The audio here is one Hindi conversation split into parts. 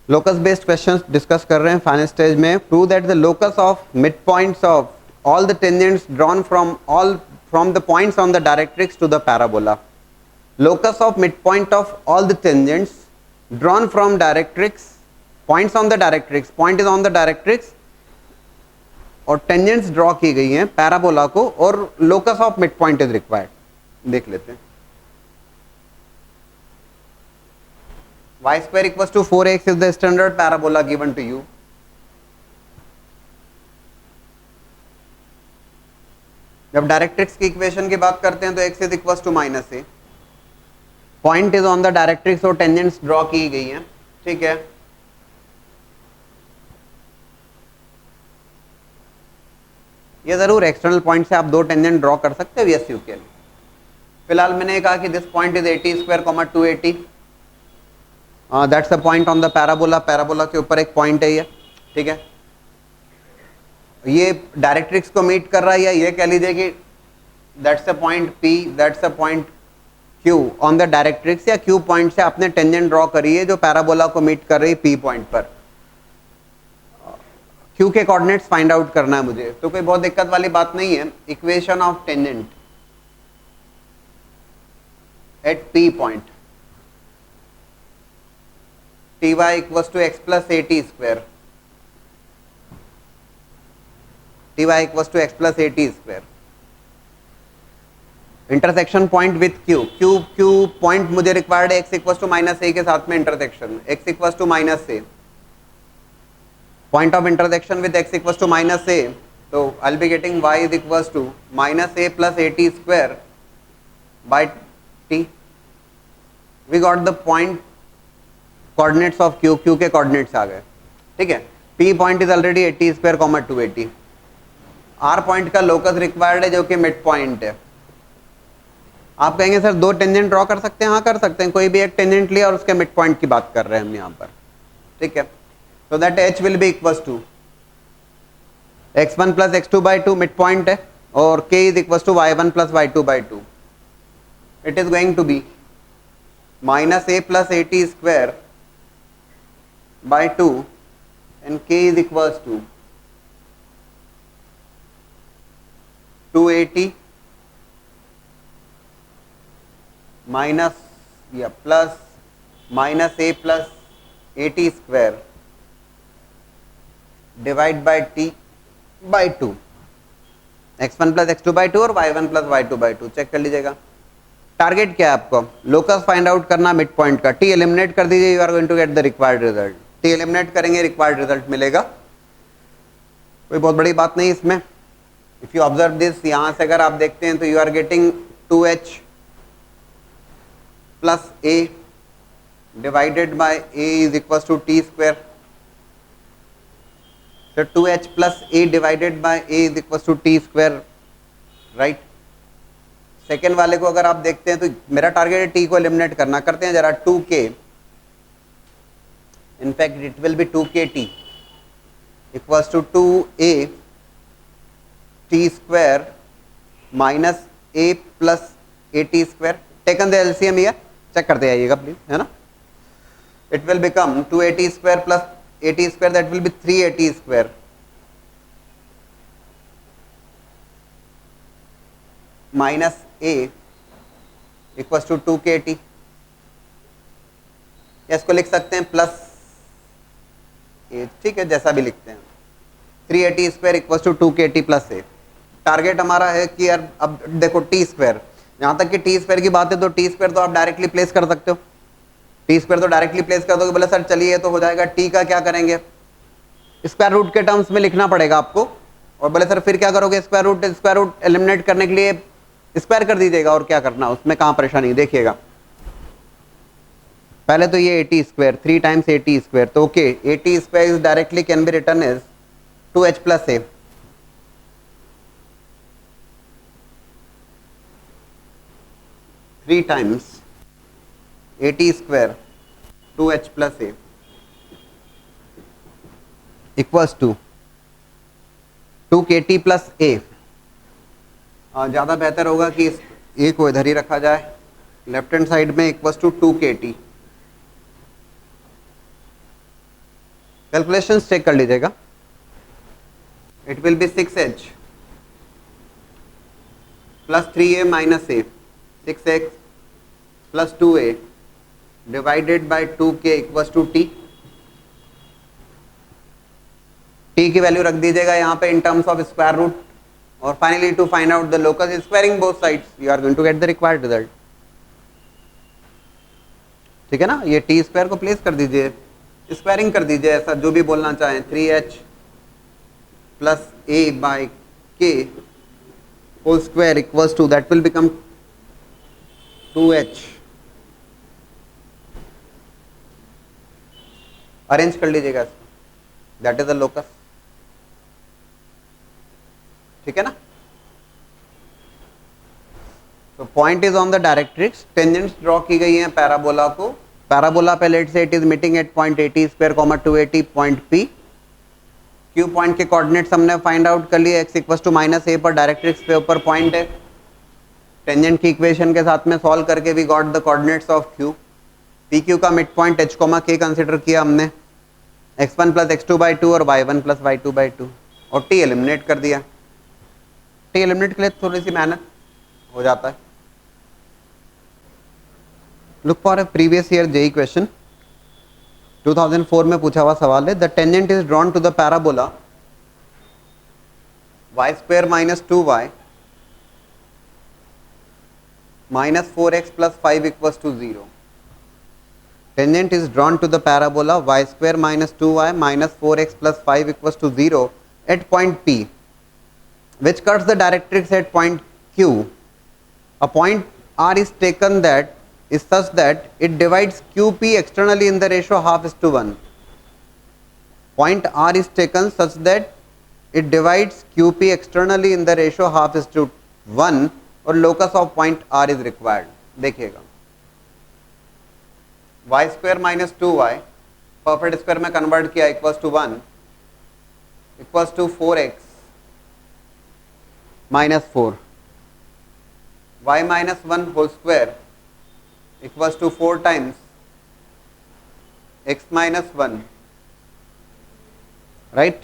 लोकस बेस्ड क्वेश्चंस डिस्कस कर रहे हैं फाइनल स्टेज में। Prove that the locus of mid points of all the tangents drawn from the points on the directrix to the parabola. Locus of mid point of all the tangents drawn from directrix, points on the directrix, point is on the directrix और टेंजेंट्स ड्रॉ की गई हैं पैराबोला को, और locus of mid point is required. देख लेते हैं। y square equals to 4x is the standard parabola given to you. जब डायरेक्ट्रिक्स की इक्वेशन की बात करते हैं तो x is equals to minus a, point is on the directrix और टेंजेंट्स ड्रॉ की गई हैं, ठीक है। ये जरूर एक्सटर्नल पॉइंट से आप दो टेंजेंट ड्रॉ कर सकते हो, यस यू कैन। फिलहाल मैंने कहा कि this point is 80 square, 280, that's the point on the parabola. Parabola के ऊपर एक पॉइंट है ये, ठीक है। ये डायरेक्ट्रिक्स को मीट कर रहा है, या ये कह लीजिए कि that's a point P, that's a point Q on the directrix, या Q पॉइंट से आपने टेंजेंट ड्रॉ करी है जो पैराबोला को मीट कर रही है P पॉइंट पर। Q के कोऑर्डिनेट्स फाइंड आउट करना है मुझे, तो कोई बहुत दिक्कत वाली बात नहीं है। Equation of tangent at P point, ty equals to x plus at square, ty equals to x plus at square, intersection point with q point मुझे रिक्वायर्ड है x equals to minus a के साथ में intersection, x equals to minus a, point of intersection with x equals to minus a, तो I will be getting y is equals to minus A plus A T square by t। We got the point coordinates of q के कोऑर्डिनेट्स आ गए, ठीक है। p point is already 80 square, 280। r point का लोकस रिक्वायर्ड है जो कि मिड पॉइंट है। आप कहेंगे सर दो टेंजेंट ड्रॉ कर सकते हैं, हाँ कर सकते हैं, कोई भी एक टेंजेंट लिया और उसके मिड पॉइंट की बात कर रहे हैं हम यहाँ पर, ठीक है। तो that h will be equals to x1 plus x2 by 2 mid point है, और k is equals to y1 plus y2 by 2। It is going to be minus A plus A T square by 2 and k is equals to 280 minus या plus minus a plus 80 square divide by t by 2, x1 plus x2 by 2 और y1 plus y2 by 2। Check कर लीजिएगा। टारगेट क्या है आपको? लोकस फाइंड आउट करना मिड पॉइंट का। t एलिमिनेट कर दीजिए, you are going to get the required result. t eliminate करेंगे, रिक्वायर्ड रिजल्ट मिलेगा, कोई बहुत बड़ी बात नहीं इसमें। इफ यू ऑब्जर्व दिस, यहां से अगर आप देखते हैं तो you are getting 2h plus a divided by a is equal to t square. तो 2h plus a divided by a is equal to t square, right. Second वाले को अगर आप देखते हैं तो मेरा टारगेट है t को एलिमिनेट करना। करते हैं जरा, 2k, in fact it will be 2kt equals to 2a t square minus a plus at square, taken the LCM here, check करते आइएगा प्लीज, है ना। it will become 2at square plus at square, that will be 3at square minus a equals to 2kt, या इसको लिख सकते हैं प्लस ए, ठीक है, जैसा भी लिखते हैं। 380 square equal to 2kt plus A. Target हमारा है कि यार अब देखो टी स्क्वायर, जहां तक कि टी स्क्वायर की बात है तो टी स्क्वायर तो आप डायरेक्टली प्लेस कर सकते हो, टी स्क्वायर तो डायरेक्टली प्लेस कर दोगे। बोले सर चलिए तो हो जाएगा, टी का क्या करेंगे? स्क्वायर रूट के टर्म्स में लिखना पड़ेगा आपको। और बोले सर फिर क्या करोगे? स्क्वायर रूट एलिमिनेट करने के लिए स्क्वायर कर दीजिएगा, और क्या करना, उसमें कहाँ परेशानी। देखिएगा पहले तो ये 80 स्क्वायर, 3 टाइम्स 80 स्क्वायर, तो okay 80 square is directly can be return as 2h plus a, 3 times 80 square 2h plus a equals to 2kt plus a. ज़्यादा बेहतर होगा कि इस ए को इधर ही रखा जाए, लेफ्ट हैंड साइड में equals to 2kt। Calculation check कर लीजिएगा. It will be 6h plus 3a minus a, 6x plus 2a divided by 2k equals to t. t की वैल्यू रख दीजिएगा यहाँ पे in terms of square root, और finally to find out the locus squaring both sides you are going to get the required result. ठीक है ना. ये टी स्क्वायर को प्लेस कर दीजिए, स्क्वायरिंग कर दीजिए, ऐसा जो भी बोलना चाहें. 3h plus a by k whole square equals to, that will become 2h. Arrange कर लीजिएगा इसको, दैट इज द लोकस. ठीक है ना. तो point is on the directrix. Tangents draw की गई हैं पैराबोला को. पैराबोला पे let's say it is meeting at point 80 square comma 280 point P. Q point के कोऑर्डिनेट्स हमने फाइंड आउट कर लिए. x equals to minus a पर डायरेक्ट्रिक्स पे ऊपर पॉइंट है. टेंजेंट की इक्वेशन के साथ में सॉल्व करके we got the coordinates of q. P Q का midpoint h comma k consider किया हमने. x1 प्लस x2 बाई 2 और y1 प्लस y2 बाई 2 और t एलिमिनेट कर दिया. t एलिमिनेट के लिए थोड़ी सी मेहनत हो जाता है. Look for a previous year JEE question. 2004 में पूछा हुआ सवाल है. The tangent is drawn to the parabola y square minus 2y minus 4x plus 5 equals to 0. Tangent is drawn to the parabola y square minus 2y minus 4x plus 5 equals to 0 at point P, which cuts the directrix at point Q. A point R is taken that is such that it divides QP externally in the ratio half is to 1. Point R is taken such that it divides QP externally in the ratio half is to 1 और locus of point R is required. देखिएगा, y square minus 2y perfect square में कन्वर्ट किया equals to 1 equals to 4x minus 4. y minus 1 whole square equals to 4 times x minus 1, right.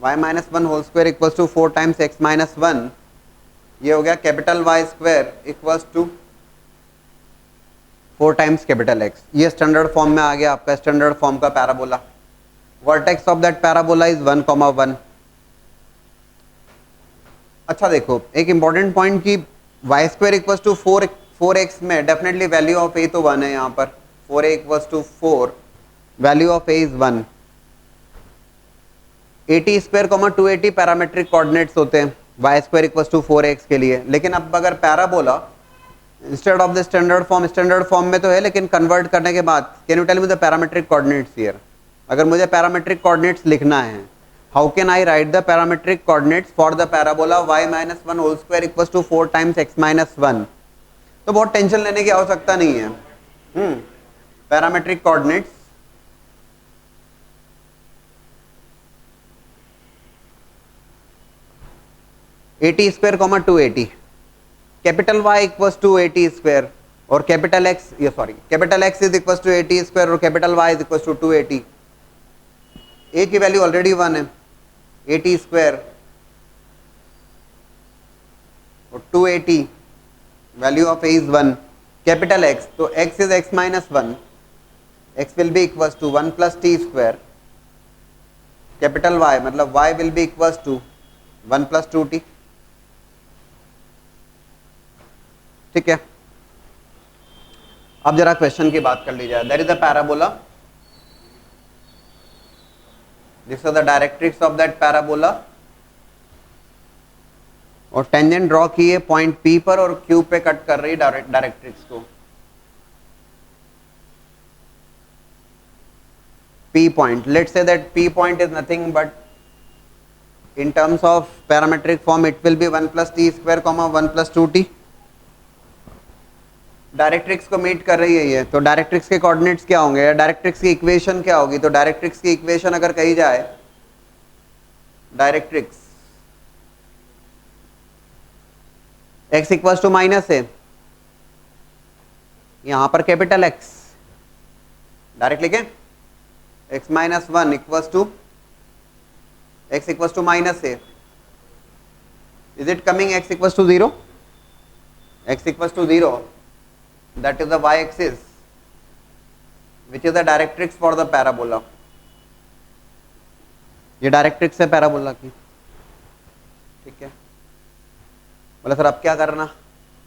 y minus 1 whole square equals to 4 times x minus 1. ये हो गया capital Y square equals to 4 times capital X. ये स्टैंडर्ड फॉर्म में आ गया आपका स्टैंडर्ड फॉर्म का parabola. Vertex of that parabola is 1,1. अच्छा देखो, एक इंपॉर्टेंट पॉइंट की y square equals to 4x में डेफिनेटली वैल्यू ऑफ a तो 1 है. यहाँ पर 4a equals to 4, value of a is 1. 80 square comma 280 parametric coordinates होते हैं y square equals to 4x के लिए. लेकिन अब अगर parabola instead of the standard form में तो है, लेकिन कन्वर्ट करने के बाद can you tell me the parametric coordinates here. अगर मुझे पैरामेट्रिक कोऑर्डिनेट्स लिखना है, how can I write the parametric coordinates for the parabola y minus 1 whole square equals to 4 times x minus 1. तो बहुत टेंशन लेने की आवश्यकता नहीं है. Parametric coordinates A T square comma 280, capital Y equals to 80 square और capital X is equals to 80 square और capital Y is equals to 280. A की वैल्यू ऑलरेडी 1 है, 80 स्क्वायर और 280, value of A is 1. Capital X, तो X is X minus 1, X will be equals to 1 plus T square. Capital Y मतलब Y will be equals to 1 plus 2T. ठीक है. अब जरा क्वेश्चन की बात कर ली जाए. That is the parabola, this is the directrix of that parabola और टेंजेंट ड्रॉ की है पॉइंट P पर और Q पे कट कर रही है डायरेक्ट्रिक्स को. P point, let's say that P point is nothing but in terms of parametric form it will be 1 plus T square comma 1 plus 2T. Directrix को मीट कर रही है ये, तो डायरेक्ट्रिक्स के कोऑर्डिनेट्स क्या होंगे, डायरेक्ट्रिक्स की इक्वेशन क्या होगी. तो डायरेक्ट्रिक्स की इक्वेशन अगर कही जाए, directrix x equals to minus है, यहां पर कैपिटल X डायरेक्ट लिखें, x minus 1 equals to x equals to minus a. Is it coming x equals to 0? X equals to 0, that is the y-axis, which is the directrix for the parabola. ये डायरेक्ट्रिक्स है पैराबोला की, ठीक है। बोला सर अब क्या करना,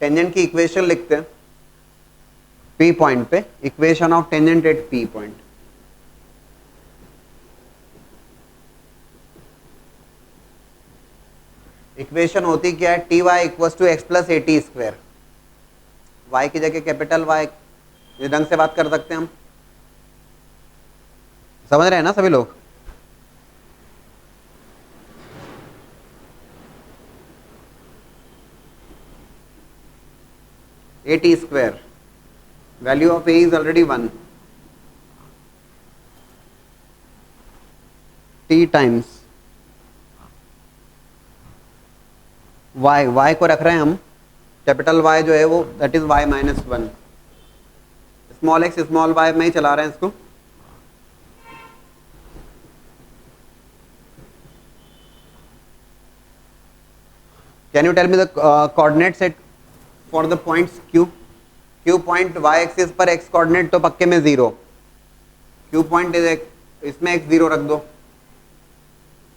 टेंजेंट की इक्वेशन लिखते हैं P पॉइंट पे, equation of tangent at P point. Equation होती क्या है, T Y equals to X plus A T square. Y की जगह कैपिटल वाई, इस ढंग से बात कर सकते हैं हम, समझ रहे हैं ना सभी लोग। A T square, value of A is already 1, T times Y, Y को रख रहे हैं हम कैपिटल वाई जो है वो that is Y minus 1, small X small Y में ही चला रहे हैं इसको। Can you tell me the coordinate set for the points Q? Q point Y axis पर x कोऑर्डिनेट तो पक्के में 0, Q पॉइंट इज इसमें x 0 रख दो,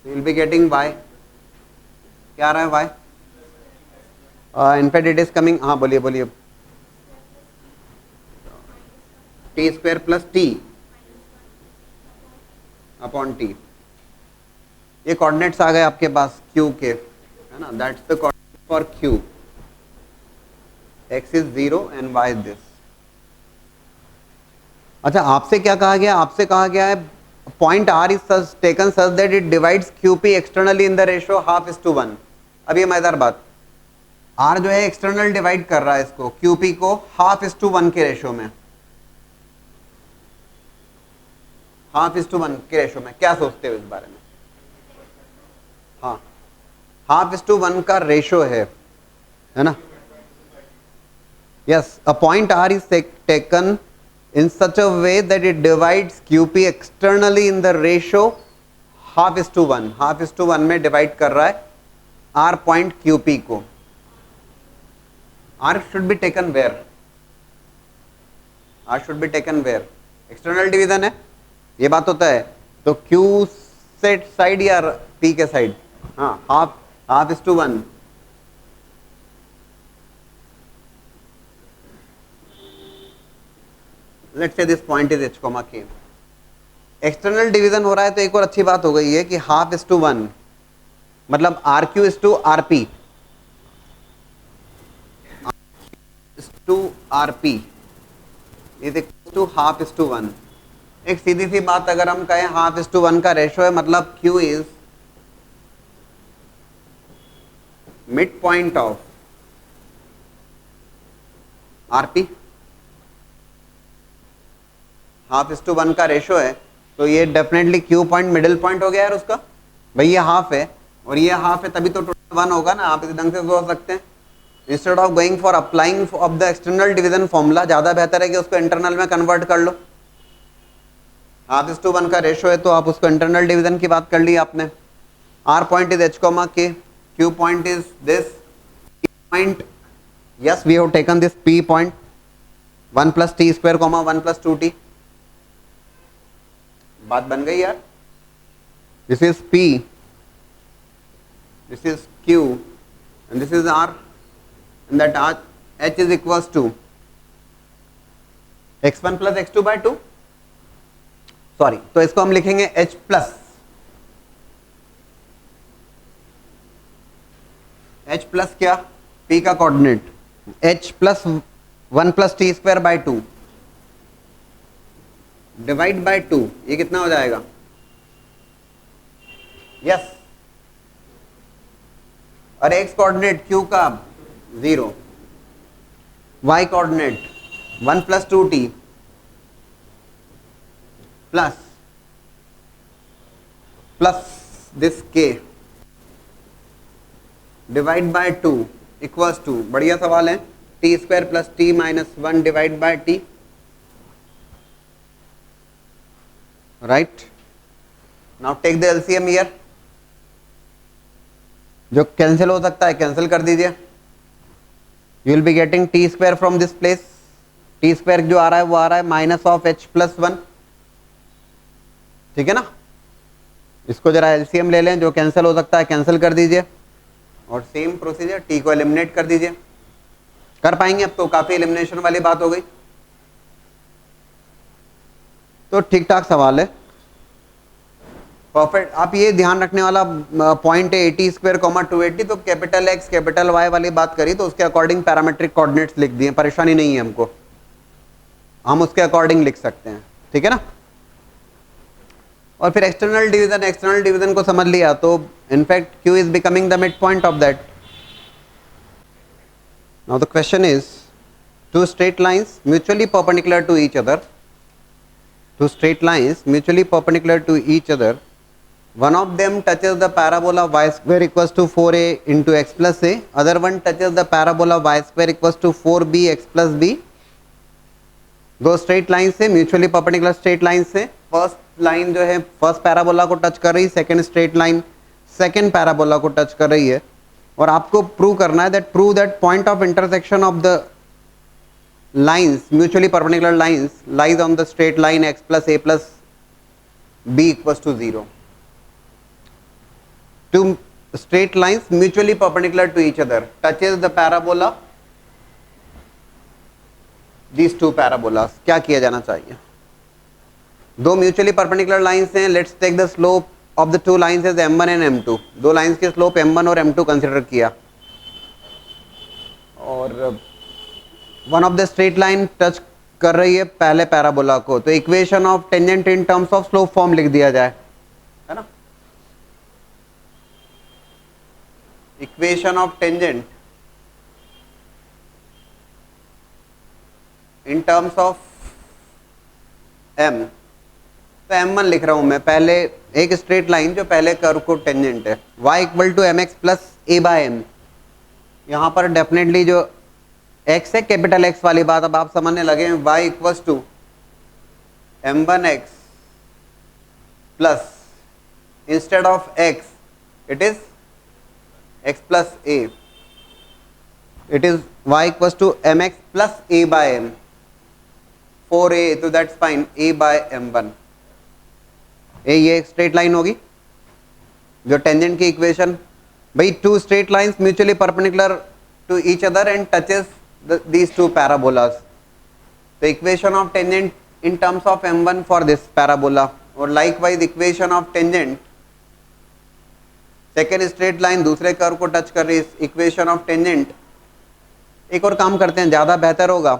विल बी गेटिंग y, क्या आ रहा है y? In fact it is coming, हाँ बोलिए बोलिए, T square plus T upon T. ये कोऑर्डिनेट्स आ गए आपके पास Q के, है ना, that's the coordinate for Q, x is 0 and y is this. अच्छा आपसे क्या कहा गया, आपसे कहा गया है point R is taken such that it divides QP externally in the ratio 1/2:1। अब ये मजेदार बात, R जो है एक्सटर्नल डिवाइड कर रहा है इसको, QP को 1/2:1 के रेशियो में, 1/2:1 के रेशियो में। क्या सोचते हो इस बारे में? हाँ 1/2:1 का रेशियो है ना। Yes, a point R is taken in such a way that it divides QP externally in the ratio 1/2:1, 1/2:1 में डिवाइड कर रहा है R पॉइंट QP को। R should be taken where? R should be taken where? External division है, ये बात होता है, तो Q से साइड या P के साइड? हाँ 1/2:1। Let's say this point is h, k। External division हो रहा है तो एक और अच्छी बात हो गई है कि 1/2:1 मतलब RQ is to RP, is to RP is equal to 1/2:1। एक सीधी सी बात अगर हम कहें 1/2:1 का रेशियो है, मतलब Q is mid point of RP, 1/2:1 का रेशियो है, तो ये definitely Q point middle point हो गया यार उसका। भाई ये हाफ है और ये हाफ है, तभी तो टोटल 1 होगा ना। आप इस ढंग से सोच सकते हैं, instead of going for applying of the external division formula, ज्यादा बेहतर है कि उसको इंटरनल में कन्वर्ट कर लो। 1/2:1 का रेशियो है तो आप उसको इंटरनल डिवीजन की बात कर ली आपने। R point is h, k, Q point is this point, yes we have taken this P point 1 + t², 1 + 2t। बात बन गई यार। This is P, this is Q and this is R, and that H is equals to x1 + x2/2। Sorry, तो इसको हम लिखेंगे H प्लस क्या, P का coordinate H plus 1 + t²/2 divide by 2, ये कितना हो जाएगा? यस, और x कोऑर्डिनेट Q का 0, y coordinate 1 + 2t plus this k divide by 2 equals to, बढ़िया सवाल है, t² + t - 1 divide by t। Right. Now take the LCM here. जो कैंसिल हो सकता है कैंसिल कर दीजिए. You will be getting t square from this place. T square जो आ रहा है वो आ रहा है minus of h plus one. ठीक है ना. इसको जरा एलसीएम ले लें. जो कैंसिल हो सकता है कैंसिल कर दीजिए और सेम प्रोसीजर टी को एलिमिनेट कर दीजिए. कर पाएंगे अब तो काफी एलिमिनेशन वाली बात हो गई. तो ठीक ठाक सवाल है. परफेक्ट. आप ये ध्यान रखने वाला पॉइंट है 80 स्क्वायर कॉमा 280. तो कैपिटल एक्स कैपिटल वाई वाली बात करी तो उसके अकॉर्डिंग पैरामेट्रिक कोऑर्डिनेट्स लिख दिए. परेशानी नहीं है हमको, हम उसके अकॉर्डिंग लिख सकते हैं. ठीक है ना. और फिर एक्सटर्नल डिवीजन को समझ लिया तो in fact Q is becoming the mid point of that. Now the question is two straight lines mutually perpendicular to each other. Two straight lines mutually perpendicular to each other. One of them touches the parabola y square equals to 4a into x plus a. Other one touches the parabola y square equals to 4b x plus b. दो स्ट्रेट लाइन से म्यूचुअली परपेंडिकुलर स्ट्रेट लाइन से फर्स्ट लाइन जो है फर्स्ट पैराबोला को टच कर रही है. Second straight line second parabola को टच कर रही है. और आपको प्रूव करना है that point of intersection of the lines mutually perpendicular lines lies on the straight line x plus a plus b equals to 0. Two straight lines mutually perpendicular to each other touches the parabola. These two parabolas. क्या किया जाना चाहिए. दो म्यूचुअली परपेंडिकुलर लाइंस हैं. Let's take the slope of the two lines as m1 and m2. दो लाइंस के स्लोप m1 और m2 कंसिडर किया और one of the straight line touch कर रही है पहले पैराबोला को. तो equation of tangent in terms of slope form लिख दिया जाए. है ना. Equation of tangent in terms of m. तो m1 लिख रहा हूं मैं. पहले एक स्ट्रेट लाइन जो पहले कर्व को टेंजेंट है y equal to mx plus a by m. यहां पर डेफिनेटली जो x है कैपिटल X वाली बात अब आप समझने लगे. y equals to m1x plus instead of x it is x plus a. It is y equals to mx plus a by m 4a. तो that's fine a by m1. ये एक स्ट्रेट लाइन होगी जो टेंजेंट की इक्वेशन. भाई two straight lines mutually perpendicular to each other and touches these two parabolas. The equation of tangent in terms of m1 for this parabola or likewise equation of tangent second straight line दूसरे कर्व को टच कर रही है. Equation of tangent. एक और काम करते हैं, ज़्यादा बेहतर होगा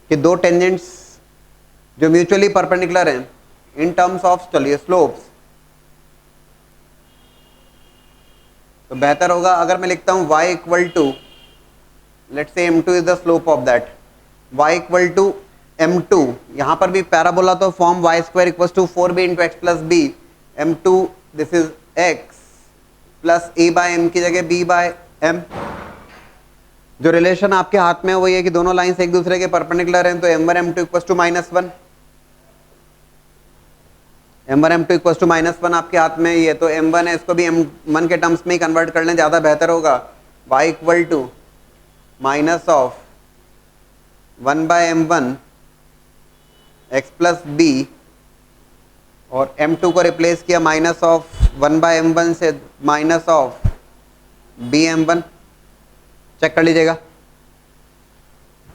कि दो टेंजेंट्स जो म्यूचुअली परपेंडिकुलर हैं इन टर्म्स ऑफ चलिए स्लोप्स. तो बेहतर होगा अगर मैं लिखता हूँ y equal to let's say m2 is the slope of that. y equal to m2. यहां पर भी पैराबोला तो form y square equals to 4b into x plus b. m2 this is x plus a by m की जगह b बाय m. जो रिलेशन आपके हाथ में है वो ये कि दोनों लाइंस एक दूसरे के परपेंडिकुलर हैं. तो m1 m2 equals to -1. m1 m2 equals to -1 आपके हाथ में ये. तो m1 है इसको भी m1 के टर्म्स में ही कन्वर्ट कर लें, ज़्यादा बेहतर होगा. y equal to minus of 1 by m1 x plus b और m2 को रिप्लेस किया माइनस ऑफ 1 बाय m1 से minus of B m1. Check कर लीजिएगा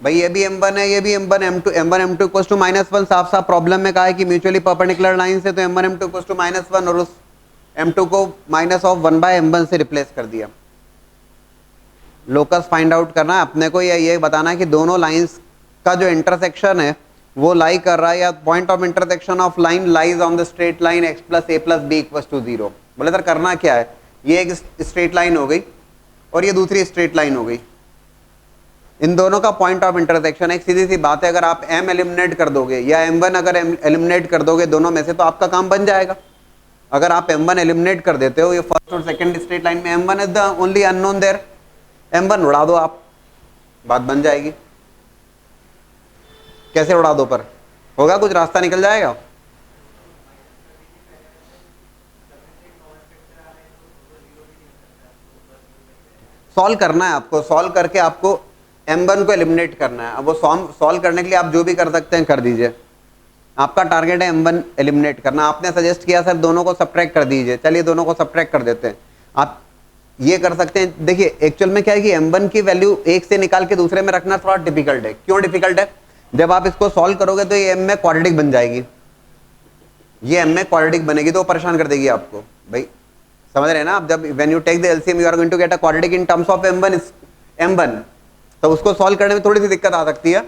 भाई. ये भी m1 है ये भी m1. m1 m2 equals to -1. साफ साफ प्रॉब्लम में कहा है कि म्यूचुअली परपेंडिकुलर लाइन से. तो m1 m2 इक्वल्स टू -1 और उस m2 को माइनस ऑफ 1 बाय m1 से रिप्लेस कर दिया. लोकस फाइंड आउट करना है अपने को, या ये बताना है कि दोनों लाइंस का जो इंटरसेक्शन है वो लाई कर रहा है या point of intersection of line lies on the straight line x plus a plus b equals to 0. बोले सर करना क्या है. ये एक स्ट्रेट लाइन हो गई और ये दूसरी स्ट्रेट लाइन हो गई. इन दोनों का पॉइंट ऑफ इंटरसेक्शन एक सीधी सी बात है. अगर आप m एलिमिनेट कर दोगे या m1 अगर एलिमिनेट कर दोगे दोनों में से तो आपका काम बन जाएगा. अगर आप m1 एलिमिनेट कर देते हो, ये फर्स्ट और सेकंड स्ट्रेट लाइन में m1 is the only unknown there. m1 उड़ा दो आप, बात बन जाएगी. कैसे उड़ा दो पर होगा, कुछ रास्ता निकल जाएगा. सॉल्व करना है आपको, सॉल्व करके आपको m1 को एलिमिनेट करना है। अब वो सॉल्व करने के लिए आप जो भी कर सकते हैं कर दीजिए। आपका टारगेट है m1 एलिमिनेट करना। आपने सजेस्ट किया सर दोनों को सब्ट्रैक्ट कर दीजिए, चलिए दोनों को सब्ट्रैक्ट कर देते हैं। आप ये कर सकते हैं। देखिए एक्चुअल में क्या है कि m1 की वैल्यू एक से निकाल के दूसरे में रखना थोड़ा डिफिकल्ट है। क्यों डिफिकल्ट है? जब आप इसको सॉल्व करोगे तो ये m में क्वाड्रेटिक बन जाएगी, ये m में क्वाड्रेटिक बनेगी तो परेशान कर देगी आपको। भाई समझ रहे हैं ना आप? जब when you take the LCM you are going to get a quadratic in terms of m1, तो उसको सॉल्व करने में थोड़ी सी दिक्कत आ सकती है।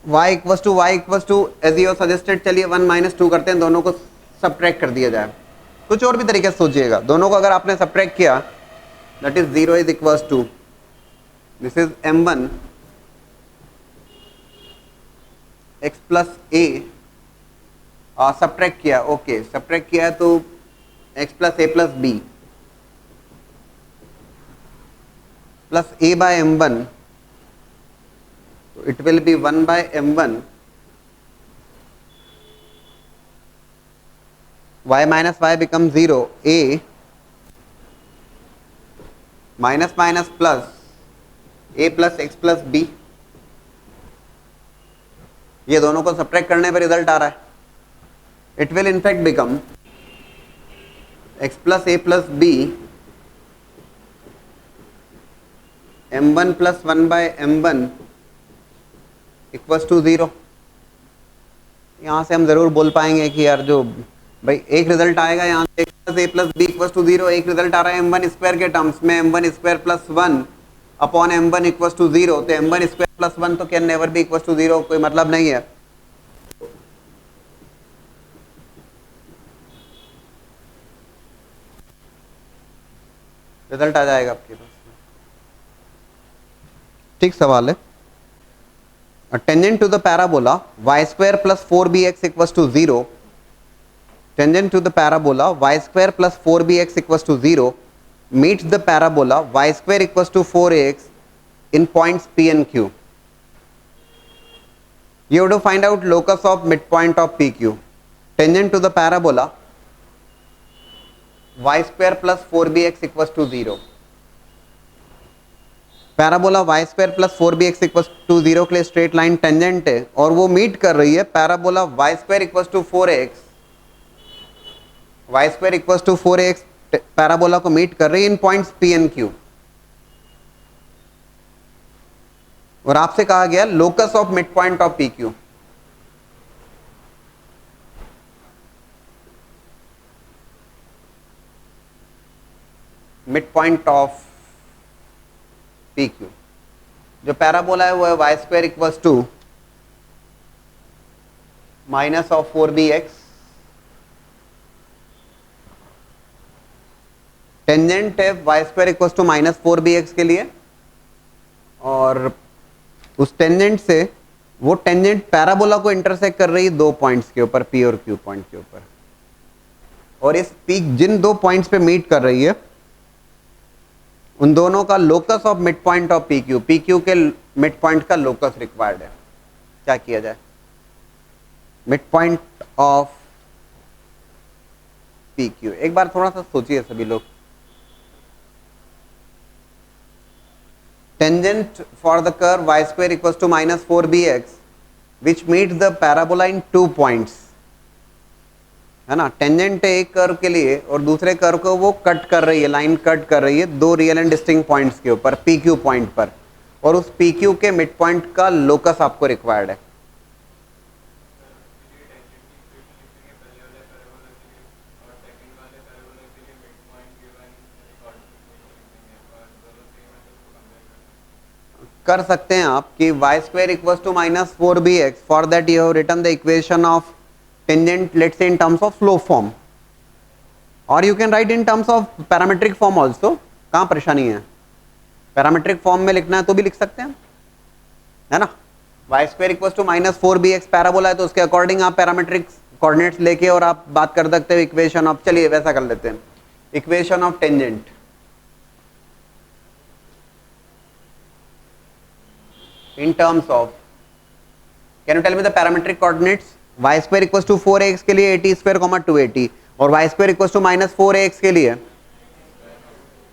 y equals to as you suggested, चलिए 1 - 2 करते हैं, दोनों को सब्ट्रैक्ट कर दिया जाए। कुछ और भी तरीके से सोचिएगा, दोनों को अगर आपने सब्ट्रैक्ट किया that is 0 is equals to this is m1 x plus a, subtract किया, ओके सब्ट्रैक्ट किया है तो x plus a plus b plus a by m1, तो it will be 1 by m1 y minus y becomes 0, a minus minus plus a plus x plus b, ये दोनों को सब्ट्रैक्ट करने पर रिजल्ट आ रहा है। It will in fact become x plus a plus b m1 plus 1 by m1 equals to 0। यहां से हम जरूर बोल पाएंगे कि यार जो भाई एक रिजल्ट आएगा यहाँ से x plus a plus b equals to 0, एक रिजल्ट आ रहा है m1 स्क्वायर के टर्म्स में, m1 square plus 1 upon m1 equals to 0, तो m1 स्क्वायर प्लस 1 तो can never be equals to 0, कोई मतलब नहीं है। रिजल्ट आ जाएगा आपके पास। ठीक सवाल है। Tangent to the parabola y square plus 4bx equals to 0, tangent to the parabola y square plus 4bx equals to 0 meets the parabola y square equals to 4ax in points P and Q. You have to find out locus of midpoint of PQ. Tangent to the parabola y square plus 4bx equals to 0. Parabola y square plus 4bx equals to 0 के लिए स्ट्रेट लाइन टेंजेंट है और वो मीट कर रही है parabola y square equals to 4x, y square equals to 4x parabola को मीट कर रही है in points P and Q। और आपसे कहा गया locus of mid point of PQ। Mid point of PQ जो पैराबोला है वो है y square equals to minus of 4bx, tangent है y square equals to minus 4bx के लिए, और उस टेंजेंट से वो टेंजेंट पैराबोला को इंटरसेक्ट कर रही है दो पॉइंट्स के ऊपर, P और Q पॉइंट के ऊपर, और इस P जिन दो पॉइंट्स पे मीट कर रही है उन दोनों का locus of mid point of PQ, PQ के मिड पॉइंट का लोकस रिक्वायर्ड है। क्या किया जाए? Mid point of PQ। एक बार थोड़ा सा सोचिए सभी लोग। Tangent for the curve y square equals to minus 4bx which meet the parabola in 2 points, है ना। टेंजेंट है एक कर्व के लिए और दूसरे कर्व को वो कट कर रही है, लाइन कट कर रही है दो रियल एंड डिस्टिंक्ट पॉइंट्स के ऊपर PQ पॉइंट पर, और उस PQ के मिड पॉइंट का लोकस आपको रिक्वायर्ड है। कर सकते हैं आप कि y square equals to minus 4bx, for that you have written the equation of tangent let's say in terms of slope form, और you can write in terms of parametric form also. कहाँ परेशानी है? पैरामीट्रिक फॉर्म में लिखना है तो भी लिख सकते हैं, है ना। y square equals to minus 4bx parabola है तो उसके अकॉर्डिंग आप पैरामीट्रिक कोऑर्डिनेट्स लेके और आप बात कर सकते हो इक्वेशन ऑफ, चलिए वैसा कर लेते हैं, equation of tangent in terms of, can you tell me the parametric coordinates? y square equals to 4ax के लिए 80 square, 280, और y square equals to minus 4ax के लिए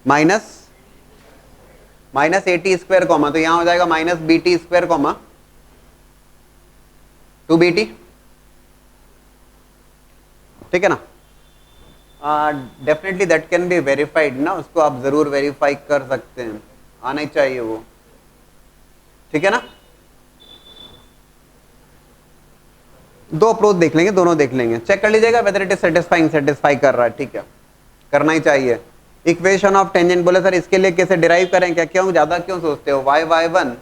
minus a T square comma, तो यहां हो जाएगा minus b t square comma 2bt, ठीक है ना। Definitely that can be verified ना, उसको आप जरूर वेरीफाई कर सकते हैं, आना ही चाहिए वो, ठीक है ना। दो अप्रोच देख लेंगे, दोनों देख लेंगे, चेक कर लीजिएगा whether it is satisfying, satisfy कर रहा है, ठीक है, करना ही चाहिए। इक्वेशन ऑफ टेंजेंट बोले सर इसके लिए कैसे डिराइव करें, क्या क्यों ज्यादा क्यों सोचते हो, y1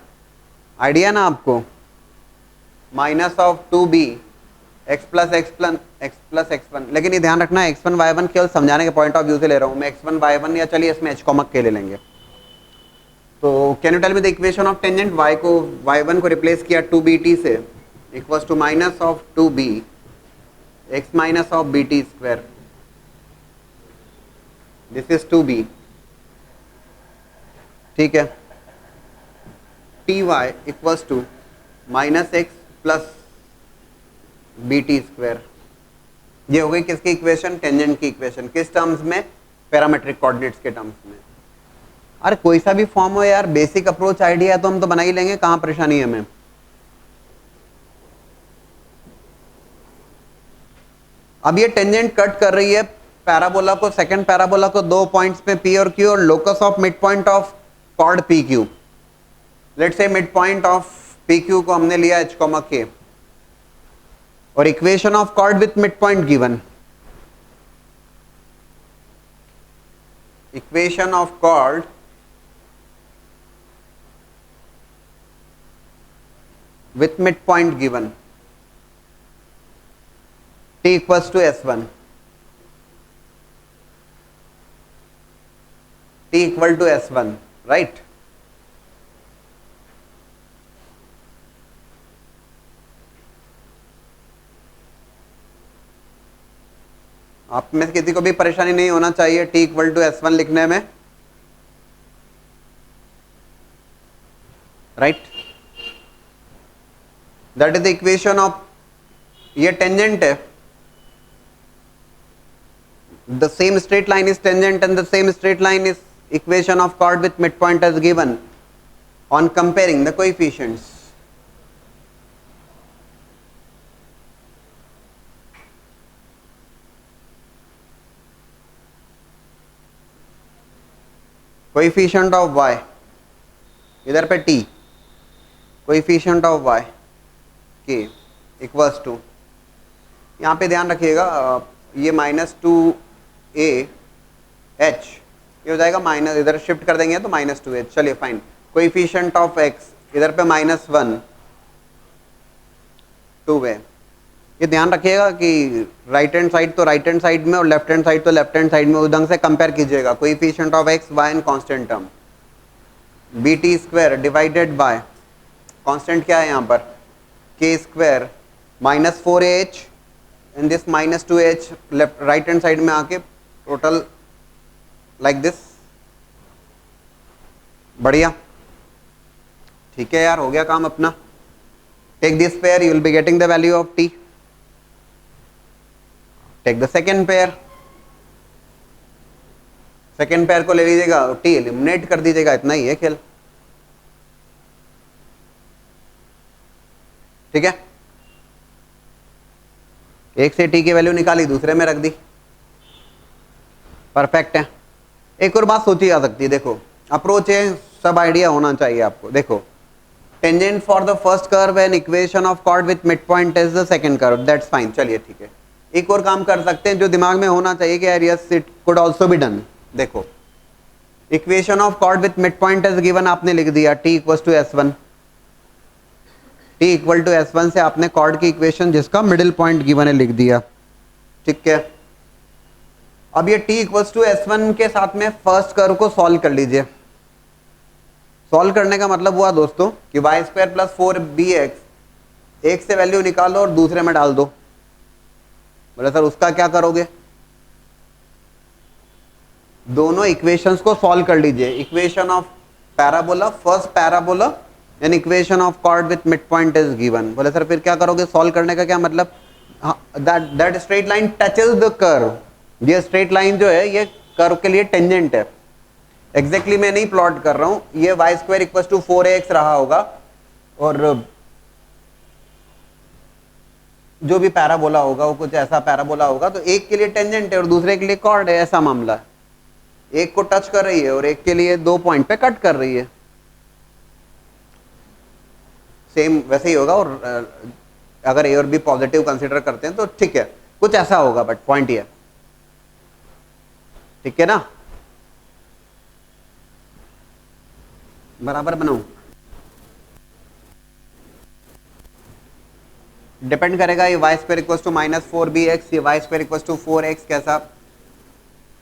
आइडिया ना आपको, minus of 2b x plus x1, लेकिन ये ध्यान रखना है x1 y1 केवल समझाने के पॉइंट ऑफ व्यू से ले रहा हूं मैं, x1 y1 या चलिए इसमें h कॉमा k ले लेंगे। तो can you tell me the equation of tangent, y1 को रिप्लेस किया 2bt से, equals to minus of 2b x minus of bt square, this is 2b, ठीक है, ty equals to minus x plus bt square. ये हो गई किसकी इक्वेशन, टेंजेंट की इक्वेशन, किस टर्म्स में, पैरामेट्रिक कोऑर्डिनेट्स के टर्म्स में। अरे कोई सा भी फॉर्म हो यार, बेसिक अप्रोच आइडिया है तो हम तो बना ही लेंगे, कहां परेशानी है हमें। अब ये टेंजेंट कट कर रही है पैराबोला को, सेकंड पैराबोला को, दो पॉइंट्स पे P और Q, और locus of mid point of chord PQ, let's say mid point of PQ को हमने लिया h, k, और equation of chord with mid point given, equation of chord with mid point given, t equals to s1, t equal to s1, right? आप में किसी को भी परेशानी नहीं होना चाहिए t equal to s1 लिखने में, right? That is the equation of, ये टेंजेंट है, the same straight line is tangent and the same straight line is equation of chord with midpoint as given on comparing the coefficients. Coefficient of y, इधर पे t, coefficient of y k equals to, यहाँ पे ध्यान रखिएगा ये -2a h, ये हो जाएगा माइनस, इधर शिफ्ट कर देंगे तो -2h, चलिए फाइन। कोएफिशिएंट ऑफ x इधर पे -1 2a, ये ध्यान रखिएगा कि राइट हैंड साइड तो राइट हैंड साइड में और लेफ्ट हैंड साइड तो लेफ्ट हैंड साइड में, उस ढंग से कंपेयर कीजिएगा। Coefficient of x y in constant term, bt square divided by constant क्या है यहाँ पर, k square -4ah and this -2h left right hand side में आके टोटल लाइक दिस, बढ़िया, ठीक है यार, हो गया काम अपना। Take this pair, you will be getting the value of t, take the second pair, second pair को ले लीजिएगा, t एलिमिनेट कर दीजिएगा, इतना ही है खेल, ठीक है। एक से t की वैल्यू निकाली, दूसरे में रख दी, परफेक्ट है। एक और बात सोची जा सकती है, देखो अप्रोच है, सब आइडिया होना चाहिए आपको। देखो tangent for the first curve and equation of chord with mid point is the second curve, that's fine, चलिए ठीक है। एक और काम कर सकते हैं जो दिमाग में होना चाहिए कि यार yes it could also be done. देखो equation of chord with mid point is given, आपने लिख दिया t equals to s1, t equal to s1 से आपने कॉर्ड की इक्वेशन जिसका मिडिल पॉइंट गिवन है लिख दिया, ठीक है। अब ये t इक्वल्स टू s1 के साथ में फर्स्ट कर्व को सॉल्व कर लीजिए। सॉल्व करने का मतलब हुआ दोस्तों कि y स्क्वायर प्लस 4bx, एक से वैल्यू निकालो और दूसरे में डाल दो। बोले सर उसका क्या करोगे, दोनों इक्वेशंस को सॉल्व कर लीजिए। Equation of parabola, first parabola and equation of chord with mid point is given. बोले सर फिर क्या करोगे, सॉल्व करने का क्या मतलब, that straight line touches the curve, ये स्ट्रेट लाइन जो है ये कर्व के लिए टेंजेंट है। एग्जैक्टली मैं नहीं प्लॉट कर रहा हूं, ये Y square equal to 4ax रहा होगा और जो भी पैराबोला होगा वो कुछ ऐसा पैराबोला होगा, तो एक के लिए टेंजेंट है और दूसरे के लिए कॉर्ड है, ऐसा मामला है। एक को टच कर रही है और एक के लिए 2 पॉइंट पे कट कर रही है, सेम वैसे ही होगा। और अगर ए और बी पॉजिटिव कंसीडर करते हैं तो ठीक है, कुछ ऐसा होगा, बट पॉइंट ये है, ठीक है ना, बराबर बनाऊं। डिपेंड करेगा ये Y square equal to -4bx, ये Y square equal to 4x कैसा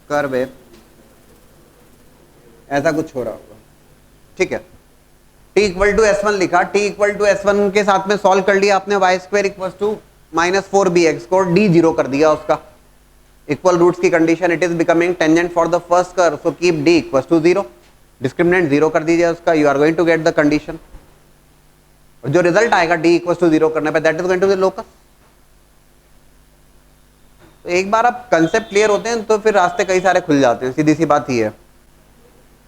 कर्व है, ऐसा कुछ हो रहा होगा, ठीक है। t इक्वल टू s1 लिखा, t इक्वल टू s1 के साथ में सॉल्व कर लिया आपने, Y square equal to -4bx को d जीरो कर दिया उसका, इक्वल रूट्स की condition, it is becoming tangent for the first curve, so keep d equal to 0, discriminant 0 कर दीजिए उसका, you are going to get the condition. जो रिजल्ट आएगा d इक्वल टू 0 करने पे, that is going to be locus. तो एक बार आप कंसेप्ट क्लियर होते हैं तो फिर रास्ते कई सारे खुल जाते हैं, सीधी सी बात ही है।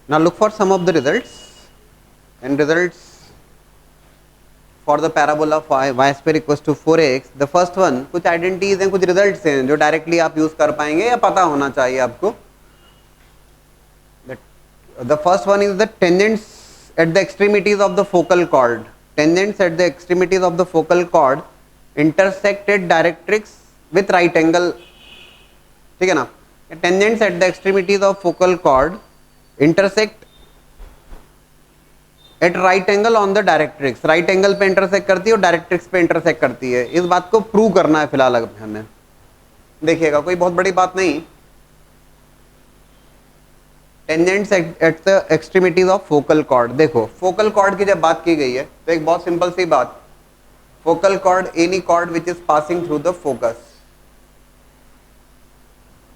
Now look for some of the results, and results for the parabola y square equals to 4x, the first one, कुछ आइडेंटिटीज हैं, कुछ रिजल्ट्स हैं जो डायरेक्टली आप यूज कर पाएंगे या पता होना चाहिए आपको। The first one is the tangents at the extremities of the focal chord, tangents at the extremities of the focal chord intersect at directrix with right angle, ठीक है ना। tangents at the extremities of focal chord intersect at right angle on the directrix, right angle पे इंटरसेक्ट करती है और डायरेक्ट्रिक्स पे इंटरसेक्ट करती है। इस बात को प्रूव करना है फिलहाल हमें, देखिएगा कोई बहुत बड़ी बात नहीं। Tangents at the extremities of focal cord, देखो फोकल कॉर्ड की जब बात की गई है तो एक बहुत सिंपल सी बात, focal chord any chord which is passing through the focus.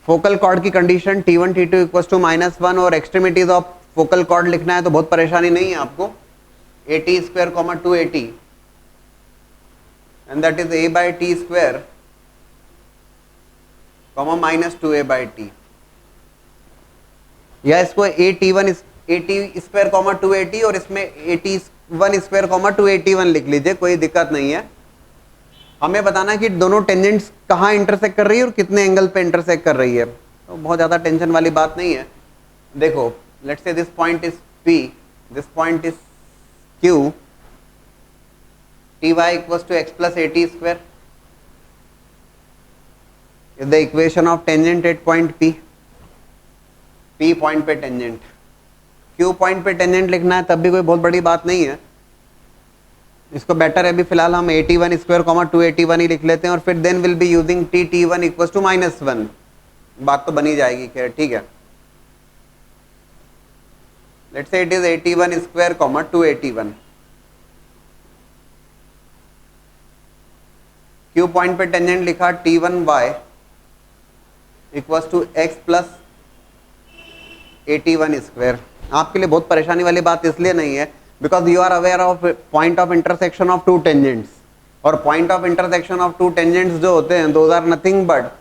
Focal chord की condition t1 t2 equal to -1 और एक्सट्रीमिटीज ऑफ फोकल कॉर्ड लिखना है तो बहुत परेशानी नहीं है आपको, at square comma 2at and that is a by T square comma -2a by T, या इसको at1 स्क्वायर कॉमा 2at और इसमें at1 स्क्वायर कॉमा 2at1 लिख लीजिए, कोई दिक्कत नहीं है। हमें बताना है कि दोनों टेंजेंट्स कहाँ इंटरसेक्ट कर रही है और कितने एंगल पे इंटरसेक्ट कर रही है, तो बहुत ज़्यादा टेंशन वाली बात नहीं है। देखो let's say this point is P, this point is Q, Ty equals to x plus at square is the equation of tangent at point P, P point पे tangent, Q point पे tangent लिखना है तब भी कोई बहुत बड़ी बात नहीं है, इसको बेटर है अभी फिलहाल हम at1 स्क्वायर कॉमा 2at1 ही लिख लेते हैं और फिर then will be using t1 equals to -1, बात तो बनी जाएगी, खैर ठीक है। Let's say it is at1 square comma 2at1, Q point पे टेंजेंट लिखा t1y equals to x plus at1 square. आपके लिए बहुत परेशानी वाली बात इसलिए नहीं है because you are aware of point of intersection of two tangents, और point of intersection of two tangents जो होते हैं those are nothing but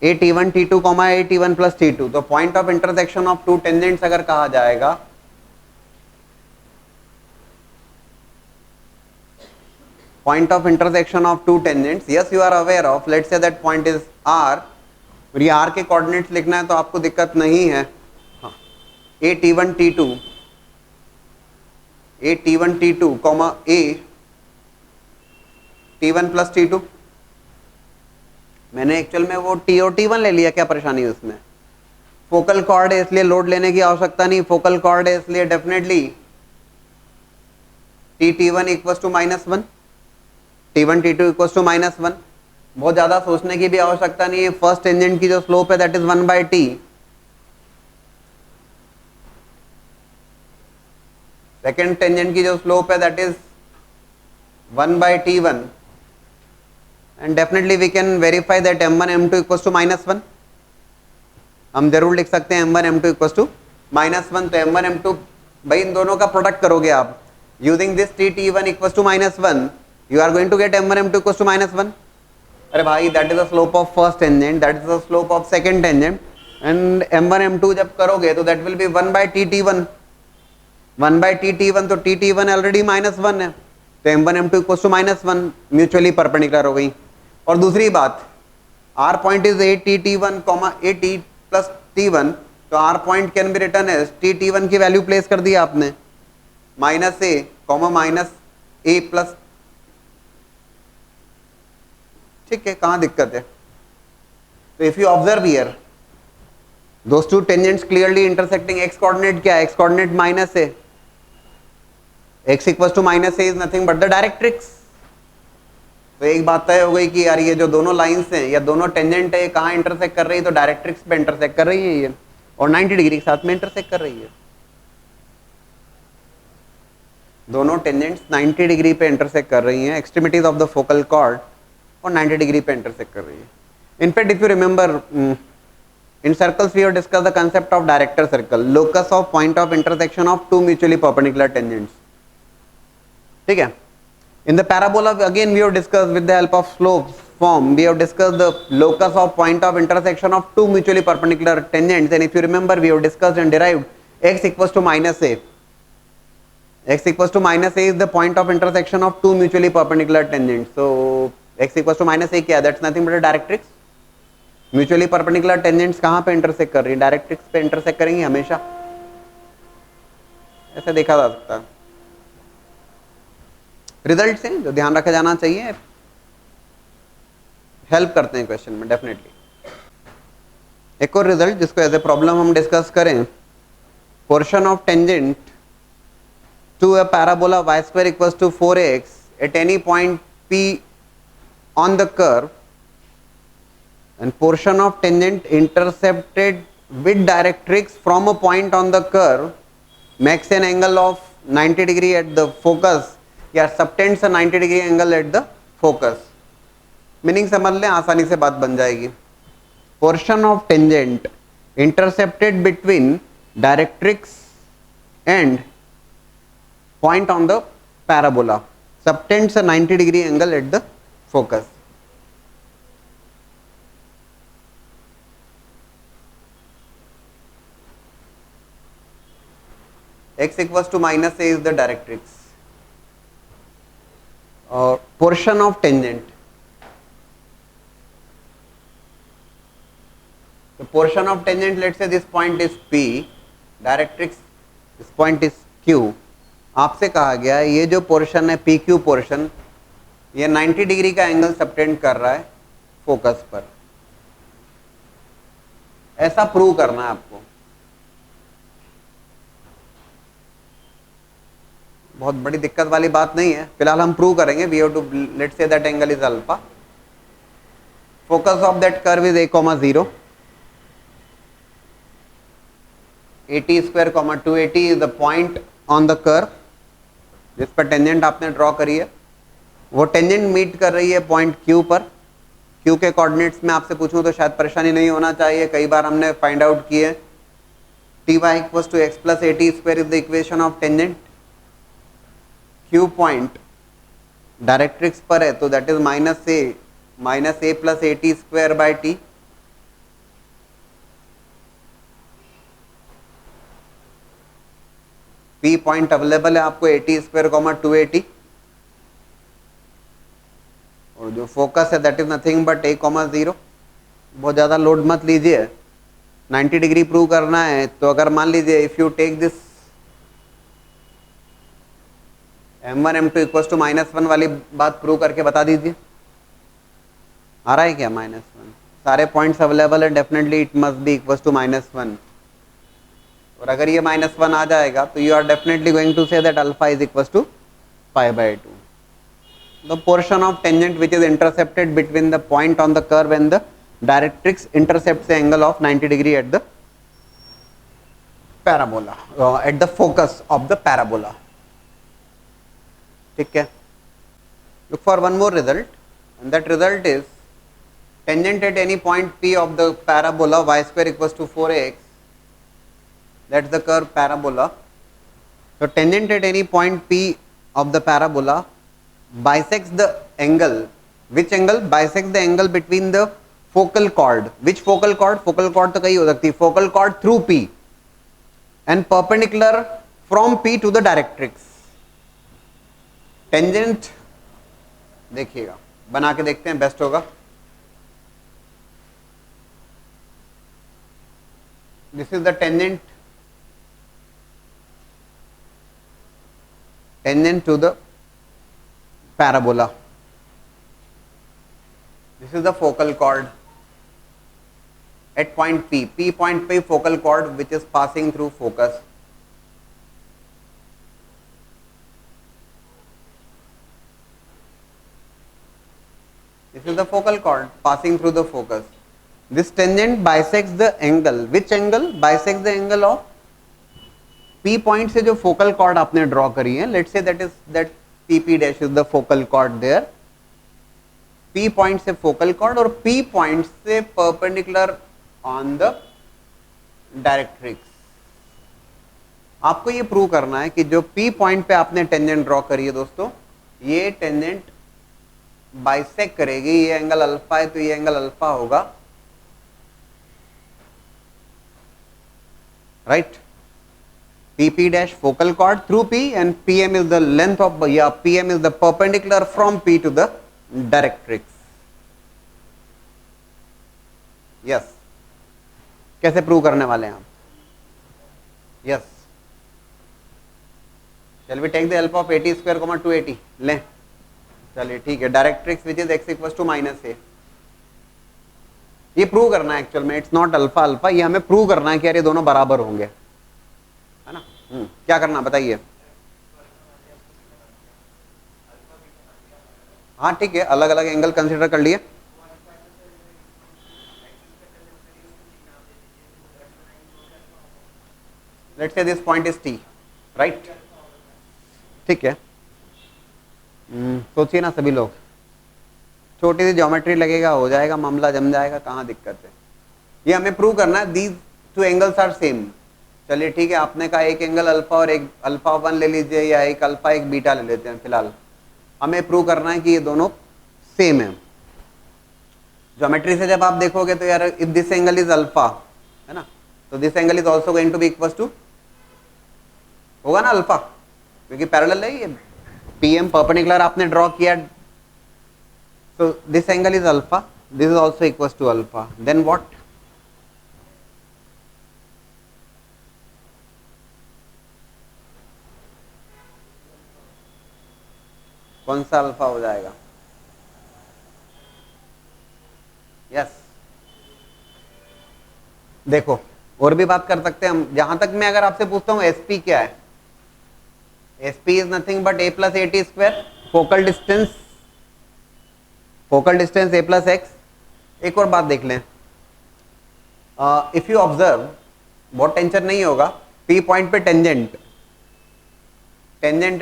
at1 t2 comma at1 plus t2। तो point of intersection of two tangents अगर कहा जाएगा point of intersection of two tangents, yes you are aware of, let's say that point is r, और ये r के कोऑर्डिनेट्स लिखना है तो आपको दिक्कत नहीं है। हाँ, at1 t2 comma t1 plus t2, मैंने एक्चुअल में वो टी और t1 ले लिया, क्या परेशानी है उसमें। फोकल कॉर्ड है इसलिए लोड लेने की आवश्यकता नहीं, फोकल कॉर्ड है इसलिए definitely t1 equals to -1, t1 t2 equals to -1। बहुत ज्यादा सोचने की भी आवश्यकता नहीं है, फर्स्ट टेंजेंट की जो स्लोप है that is 1/t, second tangent की जो स्लोप है that is 1/t1, and definitely we can verify that m1 m2 equals to -1, हम जरूर लिख सकते हैं m1 m2 equals to -1। तो m1 m2 भाई इन दोनों का प्रोडक्ट करोगे आप using this t1 equals to -1, you are going to get m1 m2 equals to -1। अरे भाई that is the slope of first tangent, that is the slope of second tangent, and m1 m2 जब करोगे तो that will be 1/t1, 1/t1, तो t1 ऑलरेडी -1 है, तो m1 m2 equals to -1, mutually perpendicular हो गई। और दूसरी बात, r point is at1, at plus t1, तो r point can be return as t1 की वैल्यू प्लेस कर दी आपने -a प्लस, ठीक है, कहाँ दिक्कत है? तो if you observe here those two tangents clearly intersecting, x coordinate क्या है? x coordinate -a, x equals to -a is nothing but the directrix. तो एक बात तय हो गई कि यार ये जो दोनों लाइंस हैं या दोनों टेंजेंट है, कहाँ इंटरसेक्ट कर रही है? तो डायरेक्ट्रिक्स पे इंटरसेक्ट कर रही है ये, और 90 डिग्री के साथ में इंटरसेक्ट कर रही है। दोनों टेंजेंट्स 90 डिग्री पे इंटरसेक्ट कर रही हैं, extremities of the focal cord, और 90 डिग्री पे इंटरसेक्ट कर रही है। In fact if you remember, in circles we have discussed the concept of director circle, locus of point of intersection of two mutually perpendicular tangents, ठीक है। in the parabola again we have discussed with the help of slopes form, we have discussed the locus of point of intersection of two mutually perpendicular tangents, and if you remember we have discussed and derived x equals to -a, x equals to -a is the point of intersection of two mutually perpendicular tangents, so x equals to -a क्या है? that's nothing but a directrix। Mutually perpendicular tangents कहाँ पे इंटरसेक्ट कर रही है? डायरेक्ट्रिक्स पे इंटरसेक्ट करेंगी हमेशा, ऐसे देखा जा सकता है। रिजल्ट से जो ध्यान रखा जाना चाहिए, हेल्प करते हैं क्वेश्चन में डेफिनेटली। एक और रिजल्ट जिसको एज ए प्रॉब्लम हम डिस्कस करें, portion of tangent to a parabola y square equals to 4x at any point p on the curve, and portion of tangent intercepted with directrix from a point on the curve makes an angle of 90 degree at the focus, या subtends a 90 degree angle at the focus। Meaning समझ लें, आसानी से बात बन जाएगी। portion of tangent intercepted between directrix and point on the parabola subtends a 90 degree angle at the focus। x equals to -a is the directrix, और portion of tangent, the portion of tangent, let's say this point is p, directrix this point is q। आपसे कहा गया ये जो पोर्शन है पी क्यू पोर्शन, ये 90 डिग्री का एंगल सबटेंड कर रहा है फोकस पर, ऐसा प्रूव करना है आपको। बहुत बड़ी दिक्कत वाली बात नहीं है, फिलहाल हम प्रूव करेंगे। We have to let's say that angle is alpha, focus of that curve is a,0, at² 280 is the point on the curve जिस पर टेंजेंट आपने ड्रॉ करी है। वो टेंजेंट मीट कर रही है पॉइंट Q पर। Q के कोऑर्डिनेट्स में आपसे पूछूं तो शायद परेशानी नहीं होना चाहिए, कई बार हमने फाइंड आउट किए। ty equals to x plus at square is the equation of tangent. Q point directrix पर है तो that is -a plus at square by t। P point available है आपको at² 280, और जो फोकस है that is nothing but a,0। बहुत ज़्यादा लोड मत लीजिए, 90 डिग्री प्रूव करना है तो अगर मान लीजिए if you take this m1 m2 equals to -1 वाली बात प्रूव करके बता दीजिए। आ रहा है क्या -1? सारे पॉइंट्स अवेलेबल है, definitely it must be equals to -1। और अगर ये -1 आ जाएगा तो you are definitely going to say that alpha is equals to π/2। The portion of tangent which is intercepted between the point on the curve and the directrix intercepts the angle of 90 degree at the parabola, at the focus of the parabola। ठीक है, look for one more result, and that result is tangent at any point P of the parabola y square equals to 4x, that's the curve parabola। So tangent at any point P of the parabola bisects the angle, which angle? Bisects the angle between the focal chord, which focal chord, focal chord तो कई हो सकती है, focal chord through P and perpendicular from P to the directrix. Tangent देखिएगा, बना के देखते हैं, बेस्ट होगा। This is the tangent, tangent to the parabola. This is the focal chord at point P. P point पे focal chord which is passing through focus. This is the focal chord passing through the focus. This tangent bisects the angle. Which angle? Bisects the angle of P point से जो focal chord आपने draw करी है. Let's say that PP dash is the focal chord there. P point से focal chord और P point से perpendicular on the डायरेक्ट्रिक्स। आपको ये प्रूव करना है कि जो P पॉइंट पे आपने टेंजेंट ड्रॉ करी है दोस्तों, ये टेंजेंट बाइसेक्ट करेगी, ये एंगल अल्फा है तो ये एंगल अल्फा होगा, right. PP dash focal chord through P and PM is the length of, yeah, PM is the perpendicular from P to the directrix. Yes. कैसे प्रूव करने वाले हैं आप? Yes. Shall we take the help of 80 square, 280? लें, चलिए ठीक है। Directrix which is x equals to -a, ये प्रूव करना है एक्चुअल में, इट्स नॉट अल्फा अल्फा, ये हमें प्रूव करना है कि यार ये दोनों बराबर होंगे, है ना। क्या करना बताइए। हाँ ठीक है, अलग अलग एंगल कंसीडर कर लिए। Let's say this point is T, right, ठीक है। सोचिए ना सभी लोग, छोटी सी ज्योमेट्री लगेगा, हो जाएगा, मामला जम जाएगा, कहाँ दिक्कत है। ये हमें प्रूव करना है these two angles are same. चलिए ठीक है, आपने कहा एक एंगल अल्फा और एक अल्फा 1 ले लीजिए, या एक अल्फा एक बीटा ले लेते हैं। फिलहाल हमें प्रूव करना है कि ये दोनों सेम है। ज्योमेट्री से जब आप देखोगे तो यार if this angle is alpha, है ना, तो this angle is also going to be equal to, होगा ना अल्फा, क्योंकि पैरेलल है ये। PM परपेंडिकुलर आपने ड्रॉ किया, so this angle is alpha, this is also equals to alpha, then what? कौन सा अल्फा हो जाएगा? यस, देखो और भी बात कर सकते हैं हम। जहां तक मैं अगर आपसे पूछता हूं SP क्या है, SP is nothing but a plus AT square, focal distance a plus x। एक और बात देख लें, इफ यू ऑब्जर्व, बहुत टेंशन नहीं होगा, P पॉइंट पे tangent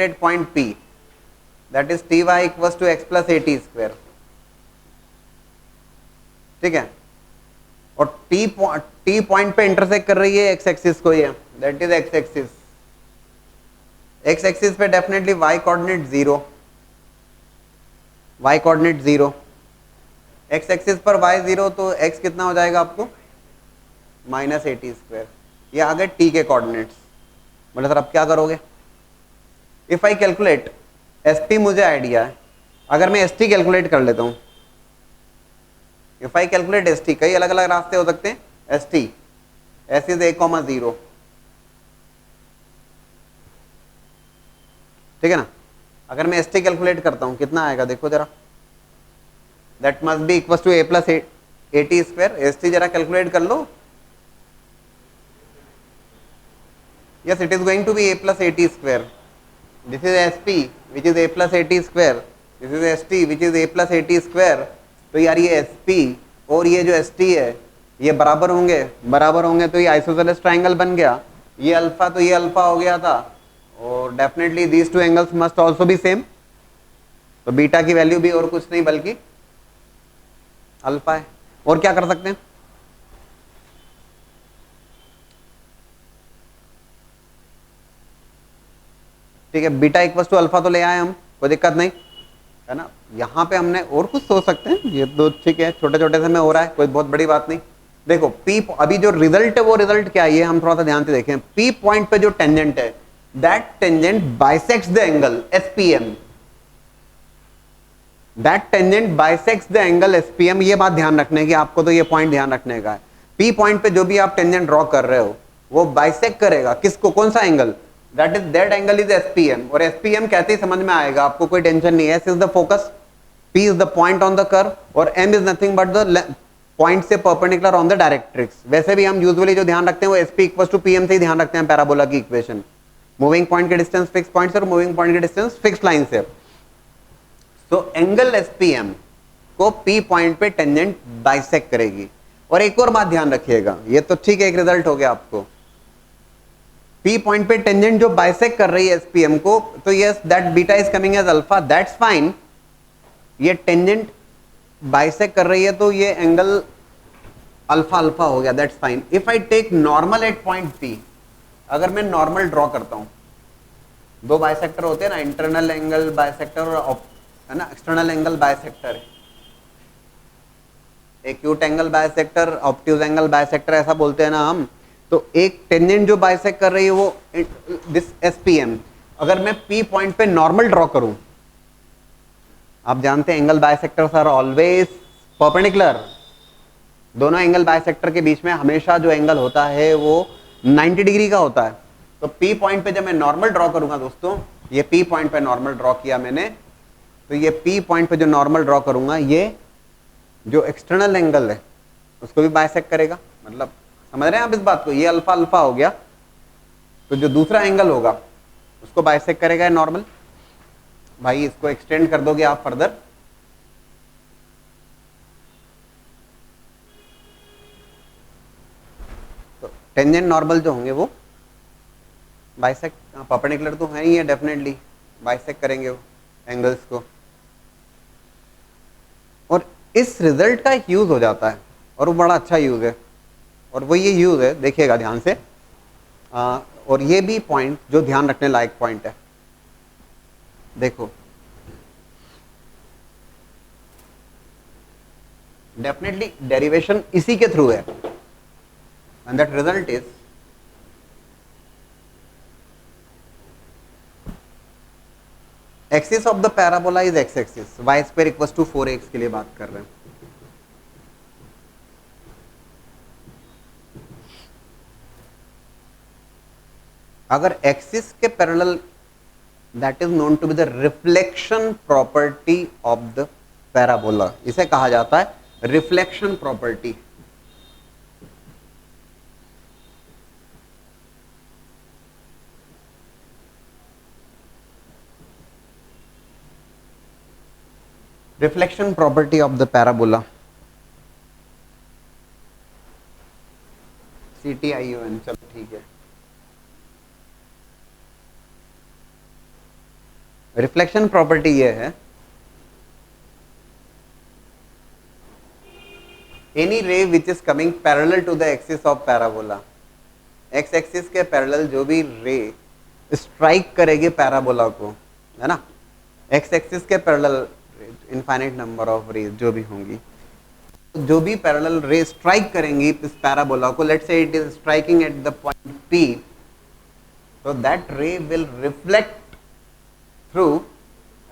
at point P, that is Ty equals to x plus AT square, ठीक है। और T पॉइंट पे इंटरसेक्ट कर रही है x एक्सिस को, ये that is x axis. x axis पे definitely y coordinate 0, y coordinate 0, x axis पर y 0, तो x कितना हो जाएगा आपको -AT स्क्वायर। ये आ गए t के कोऑर्डिनेट्स। बोले सर अब क्या करोगे? इफ आई कैलकुलेट SP, मुझे आइडिया है, अगर मैं ST कैलकुलेट कर लेता हूँ, इफ आई कैलकुलेट ST, कई अलग अलग रास्ते हो सकते हैं। ST S इज a,0, ठीक है ना। अगर मैं ST कैलकुलेट करता हूं कितना आएगा देखो जरा, that must be equal to a plus AT square. ST जरा कैलकुलेट कर लो। Yes, it is going to be a plus AT square. This is SP which is a plus AT square, this is ST which is a plus AT square. तो यार ये SP और ये जो ST है ये बराबर होंगे तो ये आइसोसेलेस ट्राइंगल बन गया। ये अल्फा तो ये अल्फा हो गया था, और definitely these two angles must also be same. तो बीटा की वैल्यू भी और कुछ नहीं बल्कि अल्फा है। और क्या कर सकते हैं? ठीक है, बीटा इक्वल टू अल्फा तो ले आए हम, कोई दिक्कत नहीं। है ना। यहाँ पे हमने और कुछ सोच सकते हैं, ये तो ठीक है, छोटे छोटे से में हो रहा है, कोई बहुत बड़ी बात नहीं। देखो P अभी जो रिजल्ट है वो रिजल्ट क्या है, ये हम थोड़ा सा ध्यान से देखें। P पॉइंट पे जो टेंजेंट है, that tangent bisects the angle SPM, that tangent bisects the angle SPM। ये बात ध्यान रखने की आपको, तो ये पॉइंट ध्यान रखने का है। P पॉइंट पे जो भी आप टेंजेंट ड्रॉ कर रहे हो वो बाइसेक्ट करेगा किसको, कौन सा angle, that angle is SPM। और SPM कहते ही समझ में आएगा आपको, कोई टेंशन नहीं है। S is the focus, P is the point on the curve और M is nothing but the point से परपेंडिकुलर ऑन द डायरेक्ट्रिक्स। वैसे भी हम यूजुअली जो ध्यान रखते हैं वो SP इक्वल टू PM से ही ध्यान रखते हैं पैराबोला की इक्वेशन। मूविंग पॉइंट के डिस्टेंस फिक्स पॉइंट से और मूविंग पॉइंट के डिस्टेंस फिक्स लाइन से। तो एंगल SPM को P पॉइंट पे टेंजेंट बाइसेक्ट करेगी। और एक और बात ध्यान रखिएगा, ये तो ठीक है, एक रिजल्ट हो गया आपको। P पॉइंट पे टेंजेंट जो बाइसेक्ट कर रही है SPM को, तो yes that beta is coming as alpha, that's fine. ये टेंजेंट बाइसेक्ट कर रही है तो ये एंगल अल्फा अल्फा हो गया, that's fine. If I take normal at point P, अगर मैं नॉर्मल ड्रॉ करता हूं, दो बाइसेक्टर होते हैं ना, इंटरनल एंगल बाइसेक्टर और है ना external angle bisector, acute angle bisector, obtuse angle bisector ऐसा बोलते हैं ना हम। तो एक टेंजेंट जो बाइसेक्ट कर रही है वो दिस SPM, अगर मैं P पॉइंट पे नॉर्मल ड्रॉ करूं, आप जानते हैं angle bisectors are always perpendicular. दोनों एंगल बाइसेक्टर के बीच में हमेशा जो एंगल होता है वो 90 डिग्री का होता है। तो P पॉइंट पे जब मैं नॉर्मल ड्रॉ करूंगा दोस्तों, ये P पॉइंट पे नॉर्मल ड्रॉ किया मैंने, तो ये P पॉइंट पे जो नॉर्मल ड्रॉ करूंगा, ये जो एक्सटर्नल एंगल है उसको भी बाइसेक्ट करेगा। मतलब समझ रहे हैं आप इस बात को, ये अल्फा अल्फा हो गया, तो जो दूसरा एंगल होगा उसको बाइसेक्ट करेगा नॉर्मल। भाई इसको एक्सटेंड कर दोगे आप फर्दर, तो टेंजेंट नॉर्मल जो होंगे वो बाइसेक्ट, परपेंडिकुलर तो है ही है, डेफिनेटली बाइसेक्ट करेंगे वो एंगल्स को। और इस रिजल्ट का एक यूज हो जाता है और वो बड़ा अच्छा यूज है, और वो ये यूज है, देखिएगा ध्यान से। और ये भी पॉइंट जो ध्यान रखने लायक पॉइंट है, देखो डेफिनेटली डेरिवेशन इसी के थ्रू है, and that result is axis of the parabola is x axis, y square equal to 4x के लिए बात कर रहे हैं। अगर एक्सिस के parallel, that is known to be the reflection property of the parabola, इसे कहा जाता है reflection property. Reflection property of the parabola, CTIUN, चलो ठीक है। रिफ्लेक्शन प्रॉपर्टी ये है, any ray which is coming parallel to the axis of parabola, x axis के पैरेलल जो भी रे स्ट्राइक करेगी पैराबोला को, है ना, एक्स एक्सिस के parallel infinite number of rays जो भी होंगी, जो भी पैरेलल रे स्ट्राइक करेंगी इस पैराबोला को, let's say it is striking at the point P, so that ray will reflect through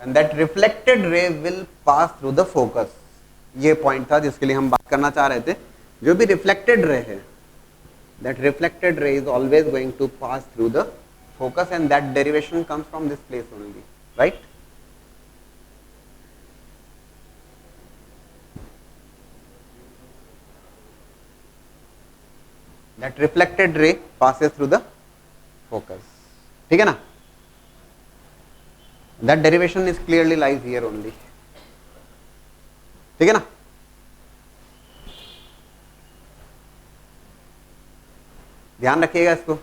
and that reflected ray will pass through the focus। ये पॉइंट था जिसके लिए हम बात करना चाह रहे थे। जो भी रिफ्लेक्टेड रे है, that reflected ray is always going to pass through the focus and that derivation comes from this place only, right? That reflected ray passes through the focus, ठीक है ना। That derivation is clearly lies here only, ठीक है ना। ध्यान रखिएगा इसको।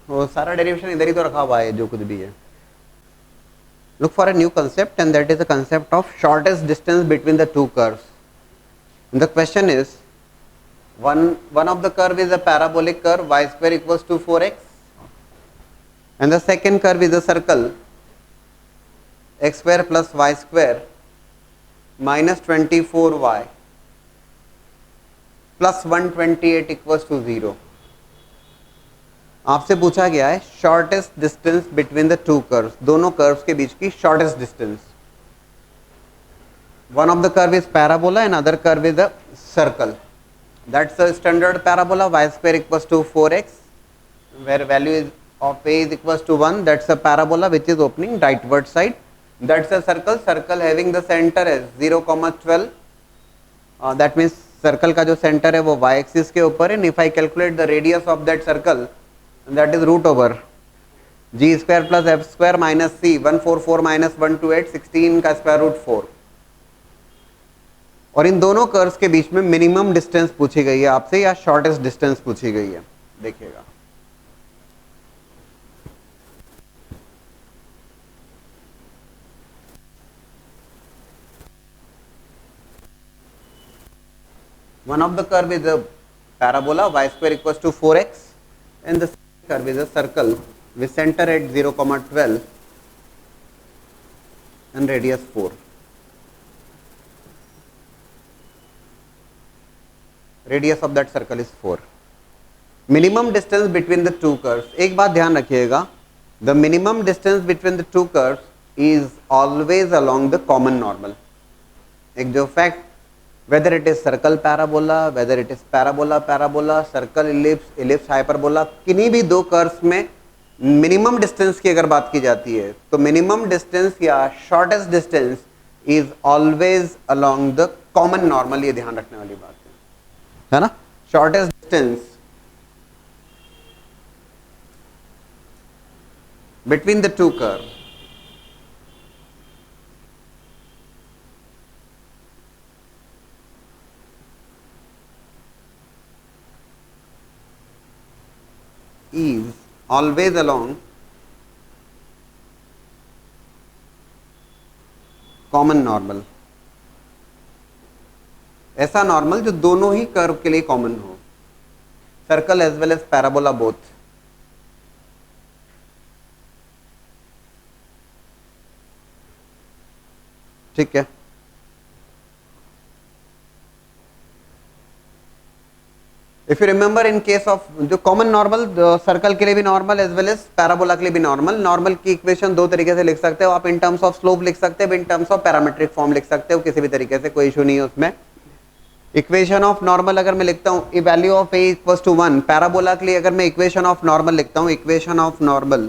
वो सारा डेरिवेशन इधर ही तो रखा हुआ है जो कुछ भी है। Look for a new concept and that is the concept of shortest distance between the two curves. And the question is one of the curve is a parabolic curve, y square equals to 4x, and the second curve is a circle, x square plus y square minus 24y plus 128 equals to 0. आपसे पूछा गया है shortest distance between the to curves, दोनों कर्व्स के बीच की shortest distance. One of the curve is parabola and other curve is a circle. That's a standard parabola, y square equals to 4x, where value is of a is equals to 1. That's a parabola which is opening rightward side. That's a circle, circle having the center as 0,12. That means circle का जो सेंटर है वो y एक्सिस के ऊपर है. If I calculate the radius of that circle, that is root over g square plus f square minus c, 144 minus 128, 16 का स्क्वायर रूट 4. और इन दोनों कर्व्स के बीच में मिनिमम डिस्टेंस पूछी गई है आपसे या शॉर्टेस्ट डिस्टेंस पूछी गई है. देखिएगा, one of the curve is a parabola, y square equals to 4x, and the second curve is a circle with center at 0,12 and radius 4. Radius of that circle is 4. Minimum distance between the two curves. एक बात ध्यान रखिएगा, the minimum distance between the two curves is always along the common normal. एक जो fact, whether it is circle parabola, whether it is parabola parabola, circle ellipse, ellipse hyperbola, किन्हीं भी दो कर्व्स में मिनिमम डिस्टेंस की अगर बात की जाती है तो मिनिमम डिस्टेंस या shortest distance is always along the common normal. ये ध्यान रखने वाली बात है ना. Shortest distance between the two curve is always along common normal. ऐसा नॉर्मल जो दोनों ही कर्व के लिए कॉमन हो, circle as well as parabola both. ठीक है. If you remember in case of जो कॉमन नॉर्मल, सर्कल के लिए भी normal as well as parabola के लिए भी नॉर्मल. नॉर्मल की इक्वेशन दो तरीके से लिख सकते हो आप, इन टर्म्स ऑफ स्लोप लिख सकते हो, इन टर्म्स ऑफ पैरामीट्रिक फॉर्म लिख सकते हो, किसी भी तरीके से कोई इशू नहीं है उसमें. इक्वेशन ऑफ नॉर्मल अगर मैं लिखता हूँ value of a equals to 1, parabola के लिए अगर मैं इक्वेशन ऑफ नॉर्मल लिखता हूँ, equation of normal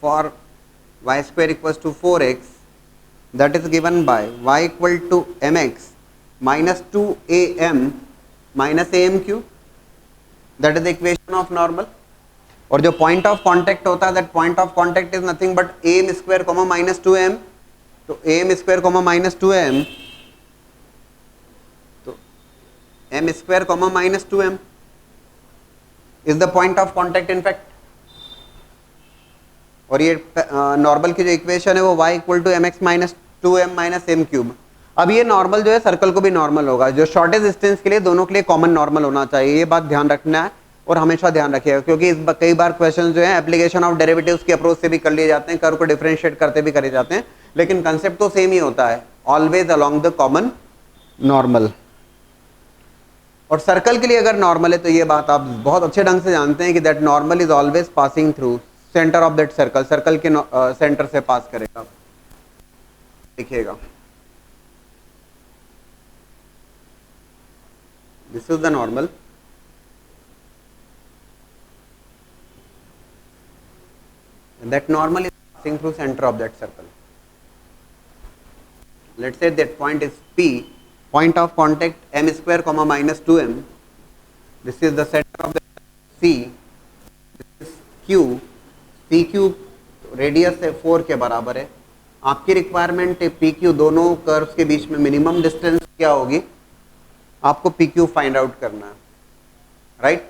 for y square equals to 4x, that is given by y equal to mx minus 2am minus am cube. That is the equation of normal. और जो point of contact होता है, that point of contact is nothing but am square comma minus 2am. तो am square comma minus 2am, तो m square comma minus 2m is the point of contact in fact. और ये नॉर्मल की जो इक्वेशन है वो y equal to m x minus 2m minus m cube. अब ये नॉर्मल जो है सर्कल को भी नॉर्मल होगा, जो शॉर्टेस्ट डिस्टेंस के लिए दोनों के लिए कॉमन नॉर्मल होना चाहिए. ये बात ध्यान रखना है और हमेशा ध्यान रखिएगा, क्योंकि कई बार क्वेश्चन जो है एप्लीकेशन ऑफ डेरिवेटिव्स की अप्रोच से भी कर लिए जाते हैं, कर्व को डिफरेंशिएट करते भी करे जाते हैं, लेकिन कंसेप्ट तो सेम ही होता है, always along the common normal. और सर्कल के लिए अगर नॉर्मल है तो ये बात आप बहुत अच्छे ढंग से जानते हैं कि that normal is always passing through centre of that circle, circle के सेंटर से पास करेगा. देखिएगा, this is the normal, that normal is passing through center of that circle. Let's say that point is P, point of contact m square comma minus 2m. This is the center of the C. This is Q. PQ radius है 4 के बराबर है. आपकी रिक्वायरमेंट है PQ, दोनों कर्व्स के बीच में मिनिमम डिस्टेंस क्या होगी, आपको PQ फाइंड आउट करना है. राइट,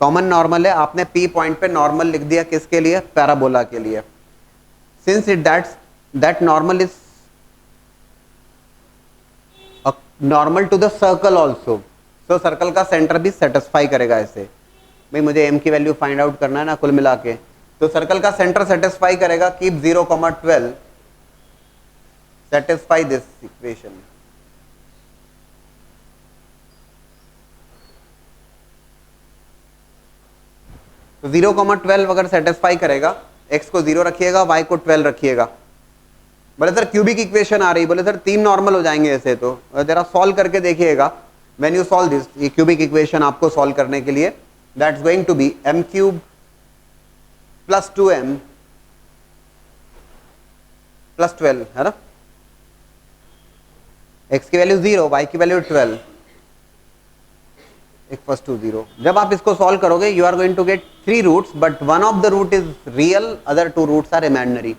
कॉमन नॉर्मल है, आपने P पॉइंट पे नॉर्मल लिख दिया किसके लिए, पैराबोला के लिए. Since it that normal is normal to the circle also, so circle का सेंटर भी सेटिस्फाई करेगा ऐसे। भाई मुझे m की वैल्यू फाइंड आउट करना है ना कुल मिला के, तो सर्कल का सेंटर सेटिस्फाई करेगा, कीप 0,12 सेटिस्फाई दिस इक्वेशन। तो 0,12 अगर सेटिस्फाई करेगा, x को 0 रखिएगा, y को 12 रखिएगा। बोले सर क्यूबिक इक्वेशन आ रही, बोले सर 3 नॉर्मल हो जाएंगे ऐसे, तो जरा सॉल्व करके देखिएगा। व्हेन यू सॉल्व दिस, ये क्यूबिक इक्वेशन आपको सॉल्व करने के लिए that's going to be m cube plus 2m plus 12 है ना, x की वैल्यू 0, y की वैल्यू 12 इक्वल्स टू 0। जब आप इसको सॉल्व करोगे you are going to get 3 roots, but one of the root is real, other 2 roots are imaginary.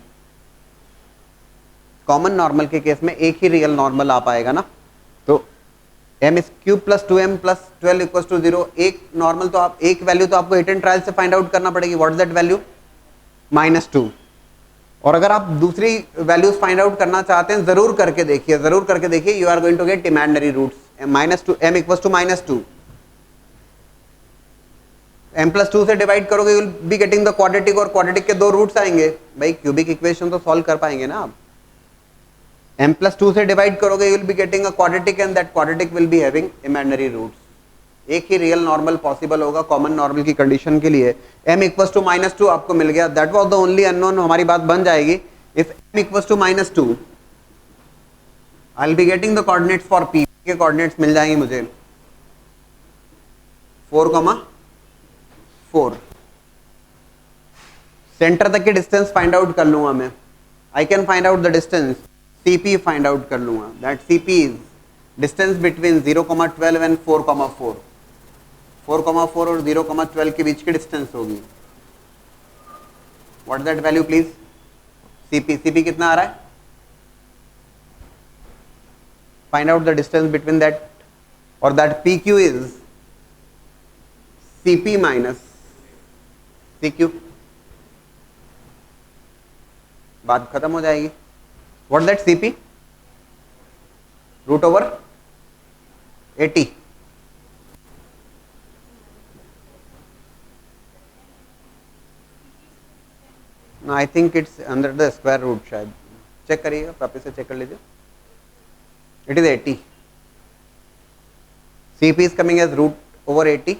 Common normal के केस में एक ही रियल नॉर्मल आ पाएगा ना, तो m cube plus 2m plus 12 equals to 0। एक नॉर्मल तो आप, एक वैल्यू तो आपको हिट एंड ट्रायल से फाइंड आउट करना पड़ेगी। What is that value? -2। और अगर आप दूसरी वैल्यूज फाइंड आउट करना चाहते हैं, जरूर करके देखिए, जरूर करके देखिए, you are going to get imaginary roots. -2, m equals to -2, m plus 2 से डिवाइड करोगे you will be getting the quadratic, और क्वाड्रेटिक के 2 रूट्स आएंगे। भाई क्यूबिक इक्वेशन तो सॉल्व कर पाएंगे ना आप। m प्लस 2 से डिवाइड करोगे you will be getting a quadratic, and that quadratic will be having imaginary roots. एक ही रियल नॉर्मल पॉसिबल होगा कॉमन नॉर्मल की कंडीशन के लिए। m इक्वल्स टू -2 आपको मिल गया, that was the only unknown. हमारी बात बन जाएगी। If m equals to -2 I will be getting the coordinates for p के कोऑर्डिनेट्स मिल जाएंगे मुझे 4,4। सेंटर तक की डिस्टेंस फाइंड आउट कर लूंगा मैं। I can find out the distance, CP find out कर लूंगा। That CP is distance between 0,12 and 4,4। 4,4 और 0,12 के बीच की डिस्टेंस होगी। What is that value please? CP कितना आ रहा है? Find out the distance between that, और that PQ is CP minus CQ। बात खत्म हो जाएगी। What that CP? √80। I think it's under the square root, शायद चेक करिएगा, वापस से चेक कर लीजिए। It is 80। CP is coming as √80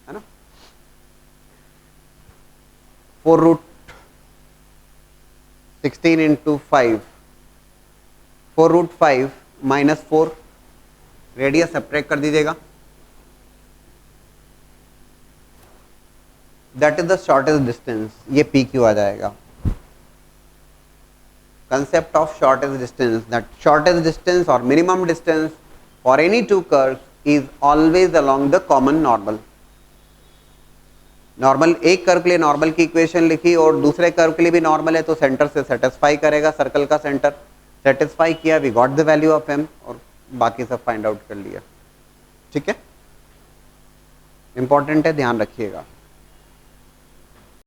है ना। 4√16 इंटू 5, 4√5 -4, रेडियस सब्ट्रैक्ट कर दीजिएगा। That is the shortest distance, ये PQ आ जाएगा। concept of shortest distance, that shortest distance or minimum distance for any two curves is always along the common normal. Normal, एक कर्व के लिए नॉर्मल की इक्वेशन लिखी और दूसरे कर्व के लिए भी नॉर्मल है, तो सेंटर से सेटिस्फाई करेगा। सर्कल का सेंटर सेटिस्फाई किया, we got the value of m, और बाकी सब फाइंड आउट कर लिया। ठीक है, इंपॉर्टेंट है, ध्यान रखिएगा।